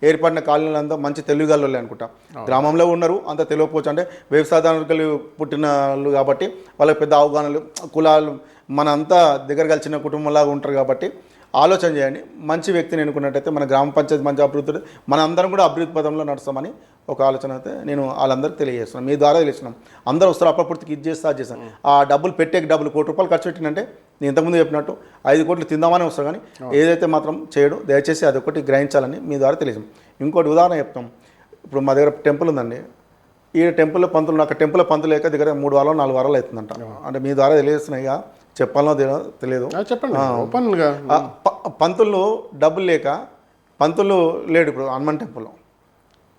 ఏర్పడిన కాలనీలంతా మంచి తెలుగుగాళ్ళు అనుకుంటా, గ్రామంలో ఉన్నారు, అంత తెలియకపోవచ్చు. అంటే వ్యవసాయదారులు పుట్టిన వాళ్ళు కాబట్టి వాళ్ళకి పెద్ద అవగాహనలు, కులాలు మన అంతా దగ్గర కలిసిన కుటుంబంలాగా ఉంటారు కాబట్టి ఆలోచన చేయండి. మంచి వ్యక్తిని ఎన్నుకున్నట్టయితే మన గ్రామ పంచాయతీ మంచి అభివృద్ధి, మన అందరం కూడా అభివృద్ధి పదంలో నడుస్తామని ఒక ఆలోచన అయితే నేను వాళ్ళందరికీ తెలియజేస్తున్నాను. మీ ద్వారా తెలిసినాం, అందరూ వస్తారు అప్పటికి ఇది చేస్తా అది చేస్తాను. ఆ డబ్బులు పెట్టే డబ్బులు ₹1 ఖర్చు పెట్టినంటే నేను ఇంతకుముందు చెప్పినట్టు 5 కోట్లు తిందామని వస్తారు, కానీ ఏదైతే మాత్రం చేయడు. దయచేసి అదొకటి గ్రహించాలని మీ ద్వారా తెలియజేస్తాం. ఇంకోటి ఉదాహరణ చెప్తాం. ఇప్పుడు మా దగ్గర టెంపుల్ ఉందండి, ఈ టెంపుల్లో పంతులు, నాకు టెంపుల్లో పంతులు లేక దగ్గర 3 వారాలు 4 వారాలు అవుతుందంట. అంటే మీ ద్వారా తెలియజేస్తున్నాయి, ఇక చెప్పాలనో తెలియదు. చెప్పండి. పంతులు డబ్బులు లేక పంతులు లేడు ఇప్పుడు హనుమాన్ టెంపుల్లో.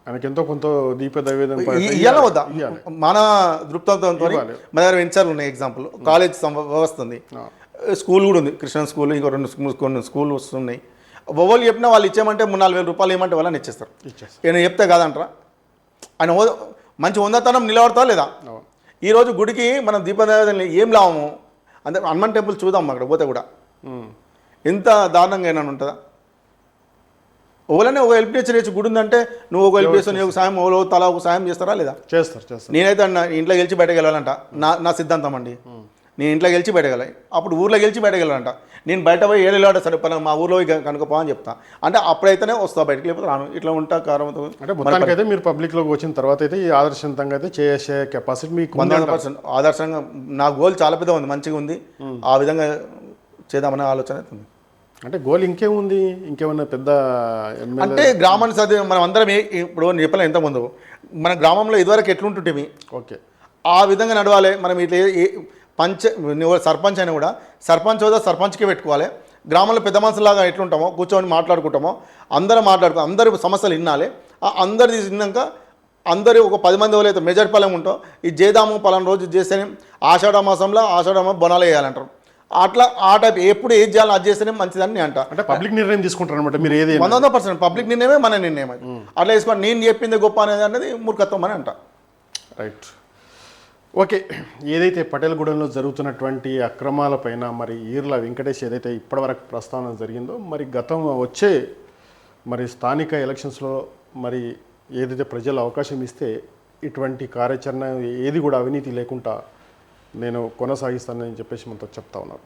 ఆయనకి ఎంతో కొంత దీప దైవేదం ఇయ్యాల వద్దా? మన దృక్పథంతో మన దగ్గర వెంచర్లు ఉన్నాయి. ఎగ్జాంపుల్ కాలేజ్ వ్యవస్థ ఉంది, స్కూల్ కూడా ఉంది, క్రిస్టియన్ స్కూల్, ఇంకో 2 స్కూల్ వస్తున్నాయి. ఎవరు చెప్పినా వాళ్ళు ఇచ్చామంటే ₹3,000-4,000 ఏమంటే వాళ్ళని ఇచ్చేస్తారు. నేను చెప్తే కాదంటారా? ఆయన మంచి ఉందతనం నిలబడతా లేదా? ఈరోజు గుడికి మనం దీపదైవేదం ఏం లాభము? అంటే హనుమాన్ టెంపుల్ చూద్దాం, అక్కడ పోతే కూడా ఎంత దారుణంగా అయినా ఉంటుందా? ఓలనే ఒక ఎల్పిఎస్ గుడి ఉందంటే నువ్వు ఒక ఎల్పిఎస్ ఒక సాయం ఓలో తలా ఒక సాయం చేస్తారా లేదా? చేస్తారు. నేనైతే ఇంట్లో గెలిచి బయటకెళ్ళాలంట, నా సిద్ధాంతం అండి. నేను ఇంట్లో గెలిచి బయటకెళ్ళాలి, అప్పుడు ఊర్లో గెలిచి బయటకెళ్ళాలంట. నేను బయట పోయి ఏళ్ళాడ సరే పని మా ఊర్లో కనుకపో అని చెప్తా, అంటే అప్పుడైతేనే వస్తా బయటకు, లేకపోతే రాను. ఇట్లా ఉంటా కారణంతో. అంటే మొత్తానికి అయితే మీరు పబ్లిక్లోకి వచ్చిన తర్వాత అయితే ఈ ఆదర్శవంతంగా అయితే చేసే కెపాసిటీ మీకు 100% ఆదర్శంగా. నా గోల్ చాలా పెద్ద ఉంది, మంచిగా ఉంది, ఆ విధంగా చేద్దామనే ఆలోచన అవుతుంది. అంటే గోల్ ఇంకేముంది, ఇంకేమన్నా పెద్ద అంటే గ్రామాన్ని చదివి మనం అందరం ఇప్పుడు చెప్పలే ఎంత ముందు మన గ్రామంలో ఇదివరకు ఎట్లుంటుంటేమి, ఓకే ఆ విధంగా నడవాలి. మనం ఇట్లా సర్పంచ్ అయినా కూడా సర్పంచ్ హోదా సర్పంచ్కే పెట్టుకోవాలి. గ్రామంలో పెద్ద మనుషులాగా ఎట్లుంటామో కూర్చొని మాట్లాడుకుంటామో అందరి సమస్యలు వినాలి. అందరిది విన్నాక అందరూ ఒక 10 మంది ఎవరైతే మెజార్ పాలెం ఉంటాం, ఇది చేద్దాము పలానా రోజు చేస్తేనే ఆషాఢ మాసంలో బొనాలు వేయాలంటారు. అట్లా ఆ టైప్ ఎప్పుడు ఏది చేయాలో అది చేస్తేనే మంచిదని నేను అంట. అంటే పబ్లిక్ నిర్ణయం తీసుకుంటారు అనమాట మీరు, ఏది 100% పబ్లిక్ నిర్ణయమే మన నిర్ణయం. అట్లా వేసుకోండి, నేను చెప్పింది గొప్ప అనేది మూర్ఖత్వం అని అంట. రైట్. ఓకే, ఏదైతే పటేల్గూడెంలో జరుగుతున్నటువంటి అక్రమాలపైన మరి ఈర్ల వెంకటేష్ ఏదైతే ఇప్పటివరకు ప్రస్తావన జరిగిందో, మరి గతం వచ్చే మరి స్థానిక ఎలక్షన్స్లో మరి ఏదైతే ప్రజలు అవకాశం ఇస్తే ఇటువంటి కార్యాచరణ ఏది కూడా అవినీతి లేకుండా నేను కొనసాగిస్తానని చెప్పేసి మనతో చెప్తా ఉన్నారు.